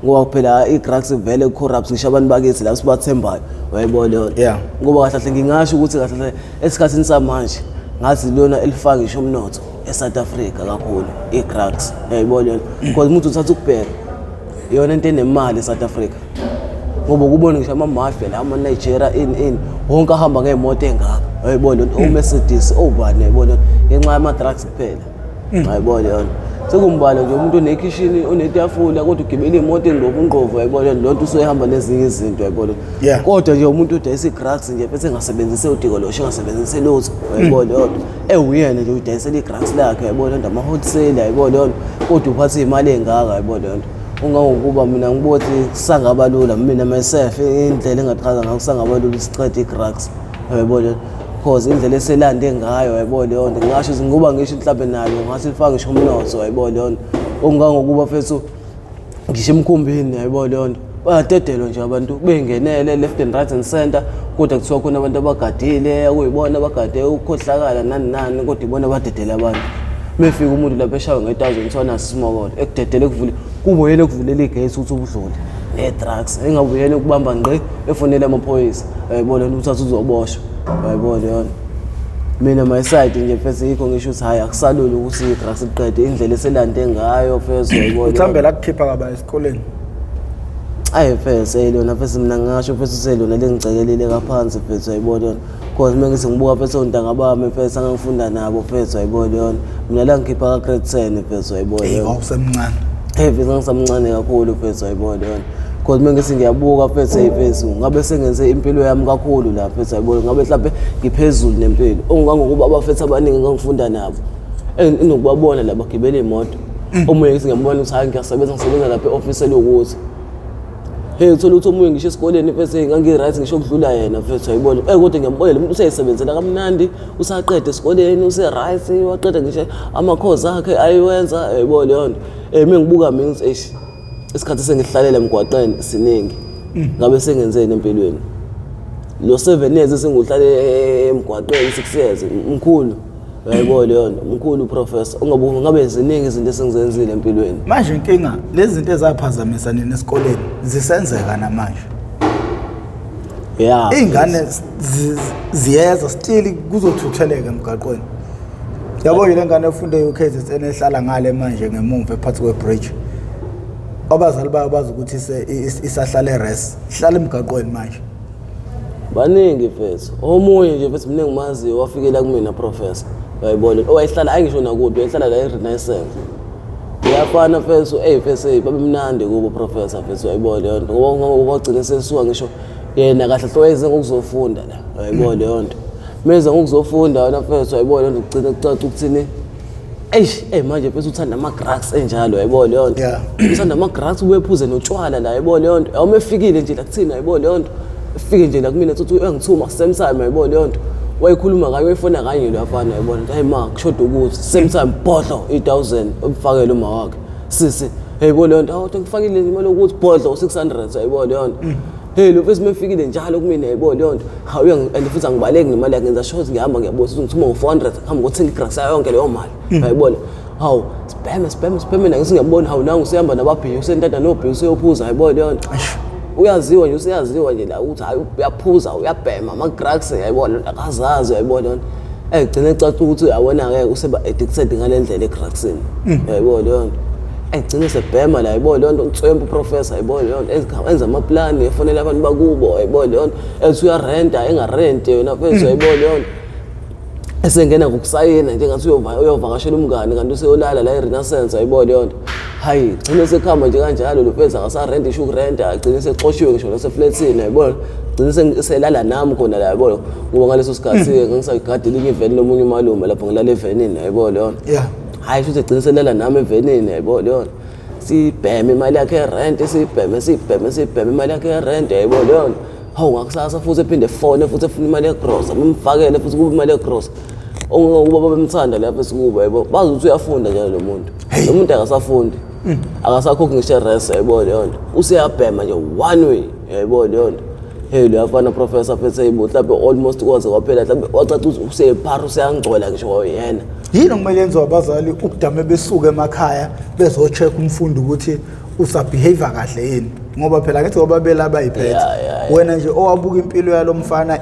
ngoba phela i-drugs vele corrupts ngisho abantu bakesi la sibathembayo wayibona leyo nto ngoba kahle kahle ngingasho ukuthi kahle kahle esikhathini samanje ngathi lona elifaka ngisho umnotho eSouth Africa kakhulu i-drugs yayibona leyo nto because umuntu uthatha ukubheka yona into enemali eSouth Africa ngoba kubona ngisho ama-mafia la ama-Nigeria wonke ahamba ngey'moto engaka wayibona o-Mercedes obani yayibona ngenxa yama-drugs kuphela wayibona yona sekumbala nje umuntu onekhishini onetafula kodwa ugibela iy'moto engqovu wayibona leyo nto usoyihamba nezinye izinto wayibona kodwa nje umuntu udayisa i-drugs nje bese engasebenzise udikolosho engasebenzise lutho wayibona leyo nto ewuyena nje udayisela i-drugs lakhe wayibona nto ama-wholesale wayibona leyo nto kodwa uphatha iy'mali ey'ngaka wayibona leyo nto ungangokuba mina ngibothi kusangaba lula mina myself indlela engachaza ngayo kusangaba lula siqede i-drugs wayibona cause indlela eselande ngayo wayibona leyo nto ngingasho ukuthi ngoba ngisho mhlawumbe nayo ngase lifake ngisho umnotho wayibona leyo nto ungangokuba mfethu ngisho emkhumbini wayibona leyo nto bayadedelwa nje abantu bengenele left and right and center kodwa kuthiwa khona abantu abagadile akuyibona abagade ukukhohlakala nani kodwa ibona badedela abantu mefika umuntu lapha eshawe nge1000 kuthiwa small ekudedele kuvule kubo yena kuvulela igate ukuthi ubudlule ne-drugs engabuyeni ukubamba ngqi efonela amaphoyisa yayibona uthatha uzoboshwa yayibona yona mina my side nje mfethu yikho ngisho ukuthi hayi akusalula ukuthi i-drugs iqede indlela eselande ngayo mfethu yayibona uthambela akukhipha kaba esikoleni ayi mfethu yilona mfethu mina ngasho mfethu selona lengicekelile kaphansi mfethu yayibona yona because mina ngithi ngibuka mfethu ontanga bami mfethu angangifunda nabo mfethu yayibona yona mina la ngikhipha ka grade 10 mfethu yayibona yona awusemncane mfethu ngisamncane kakhulu mfethu yayibona yona because mina ngithi ngiyabuka mfethu mfethu ngabe sengenze impilo yami kakhulu la mfethu yayibona ngabe mhlawumbe ngiphezulu nempilo ongangokuba abafethu abaningi ngangifunda nabo enokubabona laba gibela imoto omunye ngithi ngiyambona ukuthi hayi ngiyasebenza lapha e-office elokuthi uthola ukuthi omunye ngisho esikoleni mfethu ngangi-right ngisho ukudlula yena mfethu yayibona kodwa ngiyambona lo muntu useyisebenzela kamnandi usaqeda esikoleni use-right waqeda ngisho amakhozi akhe ayiwenza yayibona leyo nto mina ngibuka mina ngithi isikhathi sengihlalele emgwaqeni siningi ngabe sengenzeni empilweni lo 7 years sengihlale emgwaqeni 6 years mkhulu yayibona leyo nto mkhulu professor ungabuka ngabe ziningi izinto esengizenzile empilweni manje inkinga lezi zinto ezaphazamisa nini esikoleni zisenzeka namanje yeah ingane ziyeza still kuzothutheleka emgaqweni yabo yile ngane efunde eUKZN ehlala ngale manje ngemumva ephathi kwebridge abazali bayo bazi ukuthi isahlala eres ihlala emgaqweni manje baningi mfethu omunye nje mfethu mina ngimaziyo wafikela kumina professor yayibona owayehlala ayingisho nakude wayehlala la eRenaissance uyafana mfethu mfethu babemnandi kubo professor mfethu yayibona leyo nto ngoba ugcina sesuka ngisho yena kahle hloyeze ngokuzofunda la yayibona leyo nto meza ngokuzofunda wena mfethu yayibona leyo nto ugcina kucaca ukuthini manje mfethu uthanda ama-drugs enjalo yayibona leyo nto uthanda ama-drugs ubephuze notshwala la yayibona leyo nto awumefikile nje la kuthina yayibona leyo nto ufike nje la kumina uthi engithuma same time yayibona leyo nto wayikhuluma ngayo wayifona kanye lo afana yayibona hayi ma kushoda ukuthi same time bhodlo 1000 ubufakele uma wakhe sisi yayibona leyo nto awuthi ngifakile imali ukuthi bhodlo 600 yayibona leyo nto lo mfethu mefikile njalo kumina yayibona leyo nto hawu and futhi angibaleki nemali yakhe ngenza sure ngihamba ngiyabosa ukuthi ngithuma ngo400 hamba ngothenga igrass yonke leyo mali yayibona hawu spam mina ngithi ngiyabona hawu nangu usihamba nababhiyo usentanda nobhiyo useyophuza yayibona leyo nto uyaziwa nje useyaziwa nje la ukuthi hayi uyaphuza uyabhema ama-drugs yayibona akazazi yayibona egcine ecaca ukuthi uyabona-ke useba-addicted ngale ndlela e-drugsini yayibona leyo nto egcine sebhema la yayibona leyo nto utswempa uprofessor yayibona leyo nto enza amaplani efonela abantu bakubo yayibona leyo nto ethi uyarenta engarente yona mfethu yayibona leyo nto esengena ngokusayina njengathi uyovakashela umngane kanti useyolala la eRenaissance yayibona leyo nto hayi gcine sekhamba nje kanjalo lo mfethu akasarenta isho ukurenta agcine sexoshiwe ngisho naseflatini yayibona gcine selala nami khona la yayibona ngoba ngaleso sikhathi-ke ngisayigada elinye iveni lomunye umalume lapho ngilala evenini yayibona leyo nto hayi shuthi egcine selala nami evenini yayibona leyo nto siyibheme imali yakhe yerente siyibheme imali yakhe yerente yayibona leyo nto hawu ngakusasa futhi ephinde fone futhi efuna imali yegrosa bemfakele futhi kuba imali yegrosa ongokuba babemthanda lapha esikuba yayibona bazi ukuthi uyafunda njalo lo muntu akasafundi akasakhokhi ngisho res yayibona leyo nto useyabhema nje one way yayibona leyo nto lo yafana professor mfethu eyibo mhlawumbe almost kwaze kwaphela mhlawumbe wacaca ukuthi useyiphara useyangcola ngisho yena yini okumele yenziwe abazali ukudame besuke emakhaya bezo-check umfundi ukuthi usabehave kahle yini ngoba phela ngithi ngoba belaba iphethe wena nje owabuka impilo yalo mfana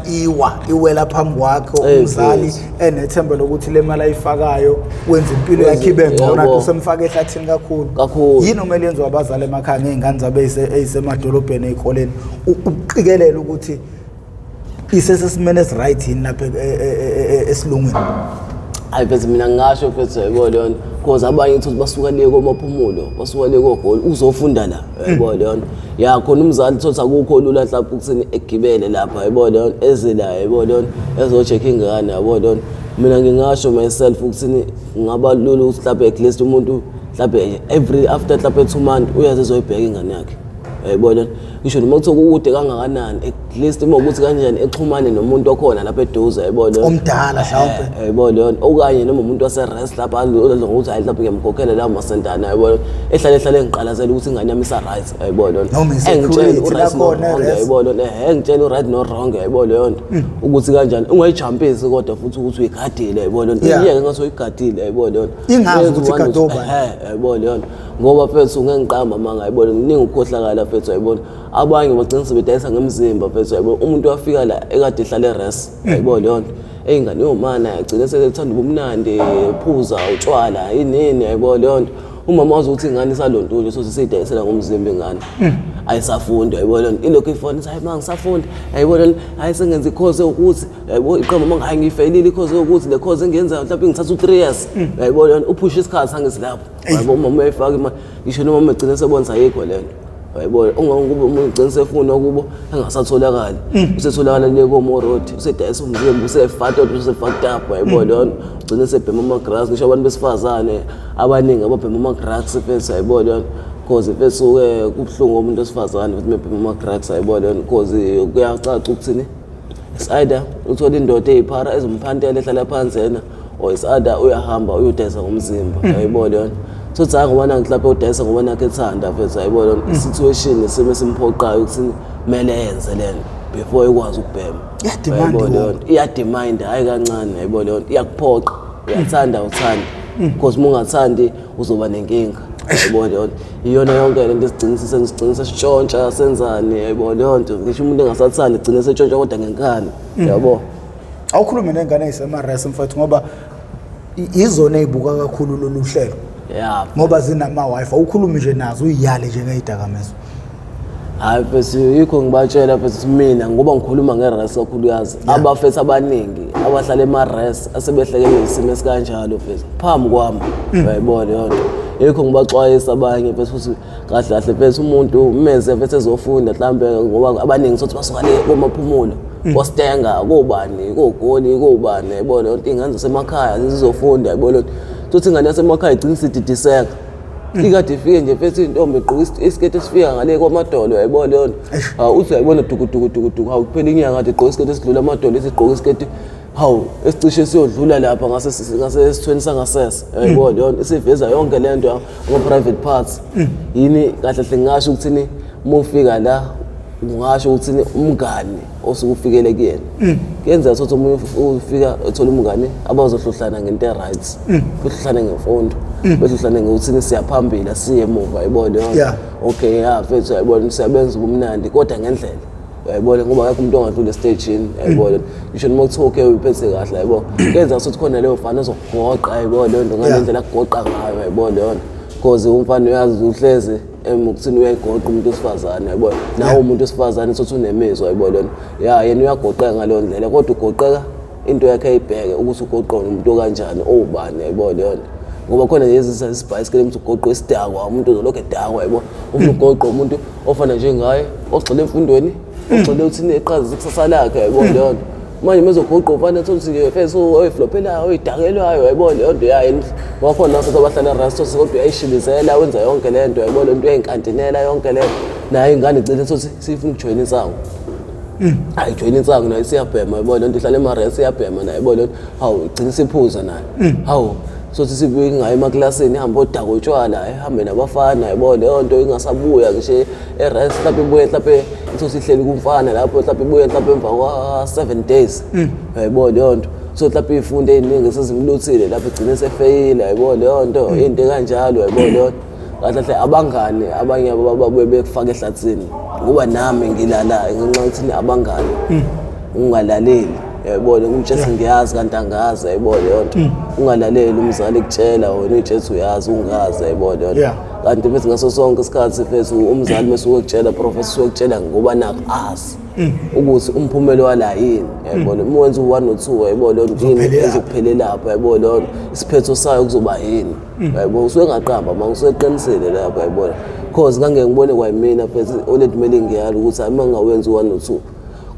iwela phambi kwakho umzali enethemba lokuthi le mali ayifakayo wenza impilo yakhe ibe ngcono athi usemfaka ehlathini kakhulu yini okumele yenziwe abazali emakhaya ngey'ngane zabo eyisemadolobheni ey'koleni uqikelela ukuthi isesesimeni esi-right yini lapha esilungwini hayi mfethu mina ngingasho mfethu yayibona leyo nto because abanye ukuthi basuka le komaphumulo basuka le kogoli uzofunda la yayibona leyo nto khona umzali thothi akukho lula mhlawumbe ukuthini egibele lapha yayibona leyo nto eze la yayibona leyo nto ezo-check-a ingane yayibona leyo nto mina ngingasho myself ukuthini ngaba lula ukuthi mhlawumbe at least umuntu mhlawumbe every after mhlawumbe 2 months uyaze ezoyibheka ingane yakhe yayibona ngisho noma kuthiwa kude kangakanani at least uma ukuthi kanjani exhumane nomuntu okhona lapha eduze yayibona omdala mhlawumbe yayibona okanye noma umuntu wase-rest lapha odla ngokuthi hayi mhlawumbe ngiyamkhokhela lawo masentana yayibona ehlale engiqalazela ukuthi ingane yami isa-right yayibona engitshela yayibona engitshela u-right no-wrong yayibona leyo nto ukuthi kanjani ungayijampisi kodwa futhi ukuthi uyigadile yayibona iyeke ngathi uyigadile yayibona leyo nto ingazi ukuthi igadoba yayibona leyo nto ngoba fethu ngengiqamba manga yayibona kuningi ukukhohlakala fethu yayibona abanye bagcina sebedayisa ngemzimba fethu yayibona umuntu wafika la ekade ehlale res yayibona leyo nto ey'ngane yomana agcine sekuthanda ubumnandi phuza utshwala yinini yayibona leyo nto umama wazi ukuthi ingane isalontule so sisiyidayisela ngomzimba ingane ayisafundi yayibona ilokhu ifoni hayi manga ngisafunda yayibona hayi sengenza ikhozi ukuthi yayibona iqamba manga hayi ngiyifeyilile ikhozi ukuthi le khozi engiyenzayo mhlawumbe ngithatha u3 years yayibona uphusha isikhathi sangisilapho yayibona umama uyayifaka imali ngisho nomama egcine sebonza ayikho lento yayibona ungakube umuntu egcine sefuna ukubo engasatholakali usetholakala le komoroti usedayisa umzimba usefata usefaked up yayibona ugcine sebhema amagrass ngisho abantu besifazane abaningi ababhema amagrass fethu yayibona cause fethu kubhlungu umuntu osifazane futhi mebhema amagrass yayibona cause kuyacaca ukuthini is either uthola indoda eyiphara ezomphantela ehlala phansi yena or is either uyahamba uyodayisa ngomzimba yayibona so tsanga ubona ngihlaphe udayisa ngoba nakhe ethanda fethu yayibona isituation nesimo simphoqayo ukuthi kumele yenze lento before ikwazi ukubhema yayibona iyademand hayi kancane yayibona iyakuphoqa uyathanda uthanda because mungathandi uzoba nenkinga yayibona iyona yonke lento sigcina sishontsha senzani yayibona yonke ngisho umuntu engasathandi igcina seshontsha kodwa ngenkani yabo awukhulume nengane eyisema-res mfethu ngoba izona ey'buka kakhulu lolu hlelo ngoba zinama-Wi-Fi ukhulume nje nazo uyiyale njengey'dakamizwa hayi fethu yikho ngibatshela fethu mina ngoba ngikhuluma nge-res kakhulukazi abafethu abaningi abahlala ema-res asebehlekelwe isimo esikanjalo fethu phambi kwami yayibona yonke yikho ngibaxwayisa abanye fethu futhi kahle kahle fethu umuntu meze fethu ezofunda mhlambe ngoba abaningi sothi basuka le komaphumulo kostenga kobani kogoli kobani yayibona yonke ingane zasemakhaya zizofunda yayibona sothi ingane yasemakhaya igcina isididiseka ikade ifike nje fethu intombi igqoka isiketi esifika ngale kwamadolo yayibona yona uthi uyayibona duku hawu kuphela inyanga kade igqoka isiketi esidlula amadolo esigqoka isiketi hawu esicishe siyodlula lapha ngasesithweni sangasese yayibona yona isiveza yonke lento ama-private parts yini kahle hle ngingasho ukuthini uma ufika la ungasho ukuthini umngane osuke ufikele kuyena kuyenzeka sothi uma ufika uthola umngane abazohluhlana ngento e-rights behluhlane ngemfundo behluhlane ngokuthini siyaphambili siye emuva yayibona yona okay fethu yayibona siyabenza ubumnandi kodwa ngendlela yayibona ngoba akekho umuntu ongadlula esitejini yayibona ngisho noma kuthiwa okay uyiphethe kahle yayibona kuyenzeka sothi khona leyo mfana ozokugoqa yayibona leyo nto ngale ndlela akugoqa ngayo yayibona yona cause umfana uyazi uhlezi ukuthini uyayigoqa umuntu wesifazane yayibona nawe umuntu wesifazane sothi unemizwa yayibona yena uyagoqeka ngaleyo ndlela kodwa ugoqeka into yakhe ayibheke ukuthi ugoqona umuntu okanjani owubani yayibona yona ngoba khona lezi isibhayisikeli umuntu ugoqa isidakwa umuntu uzolokhu edakwa yayibona umuntu ugoqa umuntu ofana njengaye ogxile emfundweni ogxile uthini eqhaza ikusasa lakhe yayibona yona manje mezogoqa ufana ukuthi nje fethu oyiflophelayo oyidakelwayo yayibona leyo nto yayini wakhona naso abahlala rasto kodwa uyayishilizela wenza yonke lento yayibona into eyinkantinela yonke lento naye ingane igcine sothi sifuna ukujoyina insango ayijoyina insango naye siyabhema yayibona lento ihlala ema-res iyabhema naye yayibona hawu igcine siphuza naye hawu sothi sibuye ngayo emaklasini ihambe odaka utshwala ehambe nabafana yayibona leyo nto ingasabuya ngisho e-res mhlawumbe ibuye mhlawumbe sothi ihleli kumfana lapho mhlawumbe ibuye mhlawumbe emva kwa-7 days yayibona leyo nto so mhlawumbe iy'fundo ey'ningi sezimluthile lapho igcine sefeyile yayibona leyo nto into kanjalo yayibona leyo kahle hle abangani abanye babuye bekufaka ehlathini ngoba nami ngilalayo ngenxa yokuthini abangani ungalaleli yayibona umtshela ngiyazi kanti angazi yayibona yonto ungalaleli umzali ekutshela wena uyitshela uyazi ungazi yayibona yonto kanti bese ngaso sonke isikhathi bese umzali mesuke ekutshela professor ukutshela ngoba nakho azi ukuthi umphumelo wala yini yayibona uma wenza u1 no2 yayibona yini ezokuphelela lapha yayibona yonto isiphetho sayo kuzoba yini yayibona usuke ngaqamba manje usuke eqinisele lapha yayibona cause ngangeke ngibone kwayimina bese oledi mele ngiyala ukuthi uma ngawenza u1 no2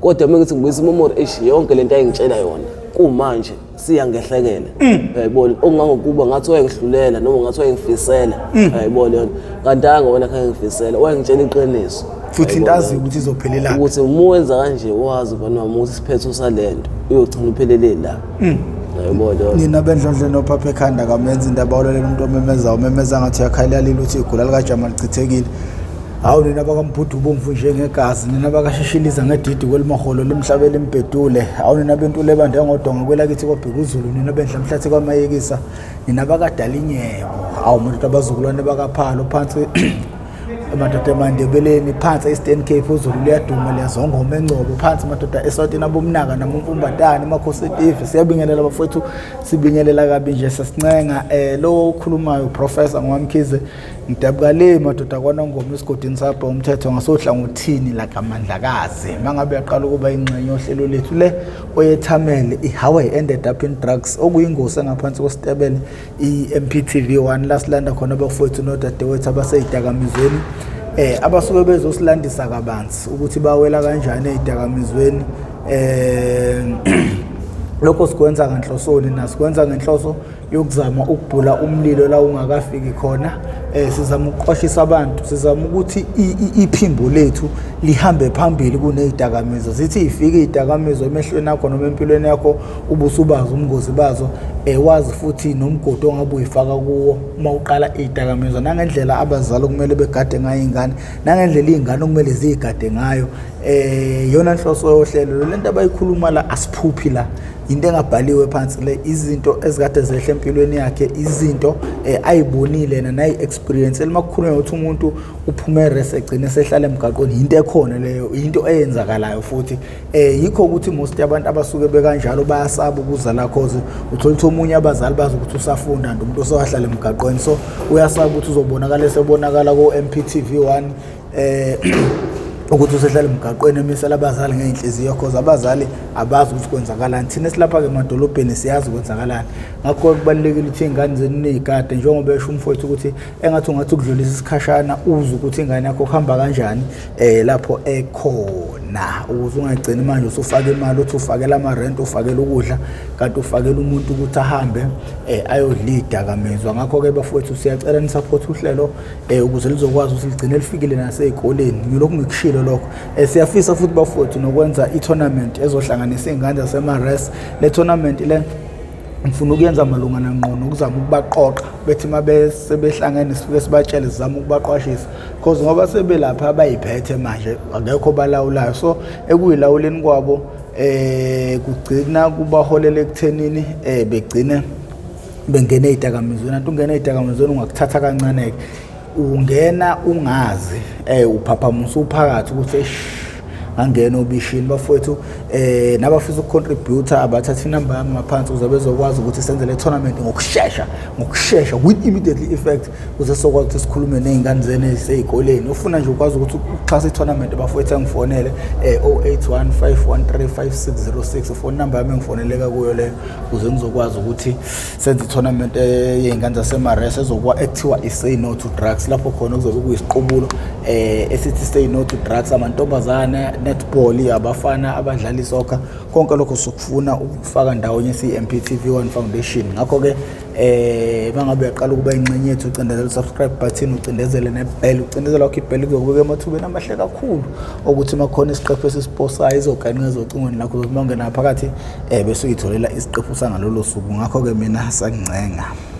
kodwa mengithi ngibuyisa imemory yonke lento ayingitshela yona kumanje siyangehlekela yayibona okungangokuba ngathi wayengihlulela noma ngathi wayengifisela yayibona yona kanti angona khangifisela wayengitshela iqiniso futhi into aziyo ukuthi izophelela ukuthi uma wenza kanje wazi bana ukuthi isiphetho salento uyogcina uphelele la yayibona nina bendlondle nophapha ekhanda kamenza indaba olela umuntu omemeza ngathi yakhalala ukuthi igula lika Jamal Chithekile hawu nina bakamphuthu bomvu njengegazi nina bakashishiliza ngedidi kwelimaholo lemhlabela impedule hawu nina bentule bande ngodonga kwelakithi kwaBhekuzulu nina bendlamhlathi kwamayekisa nina bakadala inyebo hawu umuntu abazukulwane bakaphalo phansi amadoda eMandebeleni phansi eStern Cape uZulu liyaduma liyazongoma eNgcobo phansi amadoda eSwatini abomnaka namumfumbatani emakhosi eTivi siyabingelela bafowethu sibingelela kabi nje sesincenga lo okhulumayo professor Ngwamkhize ngidabuka le madoda kwaNongoma esigodini sapha umthetho ngasohlangothini la kaMandlakazi mangabe yaqala ukuba ingcenye ohlelo lethu le oyethamele how I ended up in drugs okuyingozi engaphansi kwesitebele iMPTV1 lasilanda khona bafowethu nodadewethu abaseyidakamizweni abasuke bezosilandisa kabanzi ukuthi bawela kanjani ezidakamizweni lokho sikwenza ngenhlosoni nasikwenza ngenhloso yokuzama ukubhula umlilo la ungakafiki khona sizama ukuqwashisa abantu sizama ukuthi iphimbo lethu lihambe phambili kunezidakamizwa sithi ifike izidakamizwa emehlweni akho noma empilweni yakho ubusubaza umngozi bazo wazi futhi nomgodi ongabe uyifaka kuwo uma uqala izidakamizwa nangendlela abazali kumele begade ngayo ingane nangendlela izingane kumele zigade ngayo yona inhloso yohlelo lento abayikhuluma la asiphuphi la into engabhaliwe phansi le izinto ezikade zehle empilweni yakhe izinto ayibonile nayi experience elimakukhulunywa ukuthi umuntu uphume rest egcine sehlala emgaqweni into ekhona leyo into eyenzakalayo futhi yikho ukuthi most yabantu abasuke bekanjalo bayasaba ukuza la cause uthola ukuthi omunye abazali bazi ukuthi usafunda nje umuntu osahlala emgaqweni so uyasaba ukuthi uzobonakala sebonakala ko MPTV1 ukuthi usehlala emgaqweni emisela abazali ngeinhliziyo cause abazali abazi ukuthi kwenzakalani thina silapha ke emadolobheni siyazi kwenzakalani ngakho kubalekile ukuthi ingane zenu nezigade njengoba esho umfowethu ukuthi engathi ungathi ukudlulisa isikhashana uze ukuthi ingane yakho kuhamba kanjani lapho ekhona ukuze ungagcini manje usufaka imali uthi ufakela ama rent ufakela ukudla kanti ufakela umuntu ukuthi ahambe ayodlida kamezwa ngakho ke bafowethu siyacela ni support uhlelo ukuze lizokwazi ukuthi ligcine lifikile nasezikoleni ngilokhu ngikushilo lokho siyafisa futhi bafowethu nokwenza i-tournament ezohlanganisa izingane zasemaRes le tournament le ngifuna ukuyenza malungana ngqono ukuzama ukubaqoqa bethi mabe sebehlangene sifike sibatshele sizama ukubaqwashisa because ngoba sebelapha abayiphethe manje akekho balawulayo so ekuyilawuleni kwabo kugcina kubaholela ekuthenini begcine bengene ezidakamizweni antu ungena ezidakamizweni ungakuthatha kancane ungena ungazi uphaphamusa uphakathi ukuthi angena obishini bafowethu nabafisa ukucontributor abathatha inamba yami ngaphansi ukuze bezokwazi ukuthi senze le tournament ngokusheshsha with immediately effect ukuze sokwazi ukuthi sikhulume nezingane zene ezisezikoleni ufuna nje ukwazi ukuthi uxhasa i-tournament bafowethu ngifonele 0815135606 phone number yami ngifoneleka kuyo leyo ukuze ngizokwazi ukuthi senze i-tournament yezingane zasemaRes ezokwa ekuthiwa i-Say No to Drugs lapho khona kuzobe kuyisiqubulo esithi Say No to Drugs amantombazane netball abafana abadlala isoccer konke lokho sokufuna ukufaka ndawonye iMPTV1 Foundation ngakho ke bangabe yaqala ukuba ingcenye yethu ucindezela subscribe button ucindezele nebell ucindezela wakho ibell kuzokubeka emathubeni amahle kakhulu ukuthi makhona isiqephu esisiposayo izoganinga ezocingweni lakho uzomangena phakathi bese uyitholela isiqephu sangalolo suku ngakho ke mina sangincenga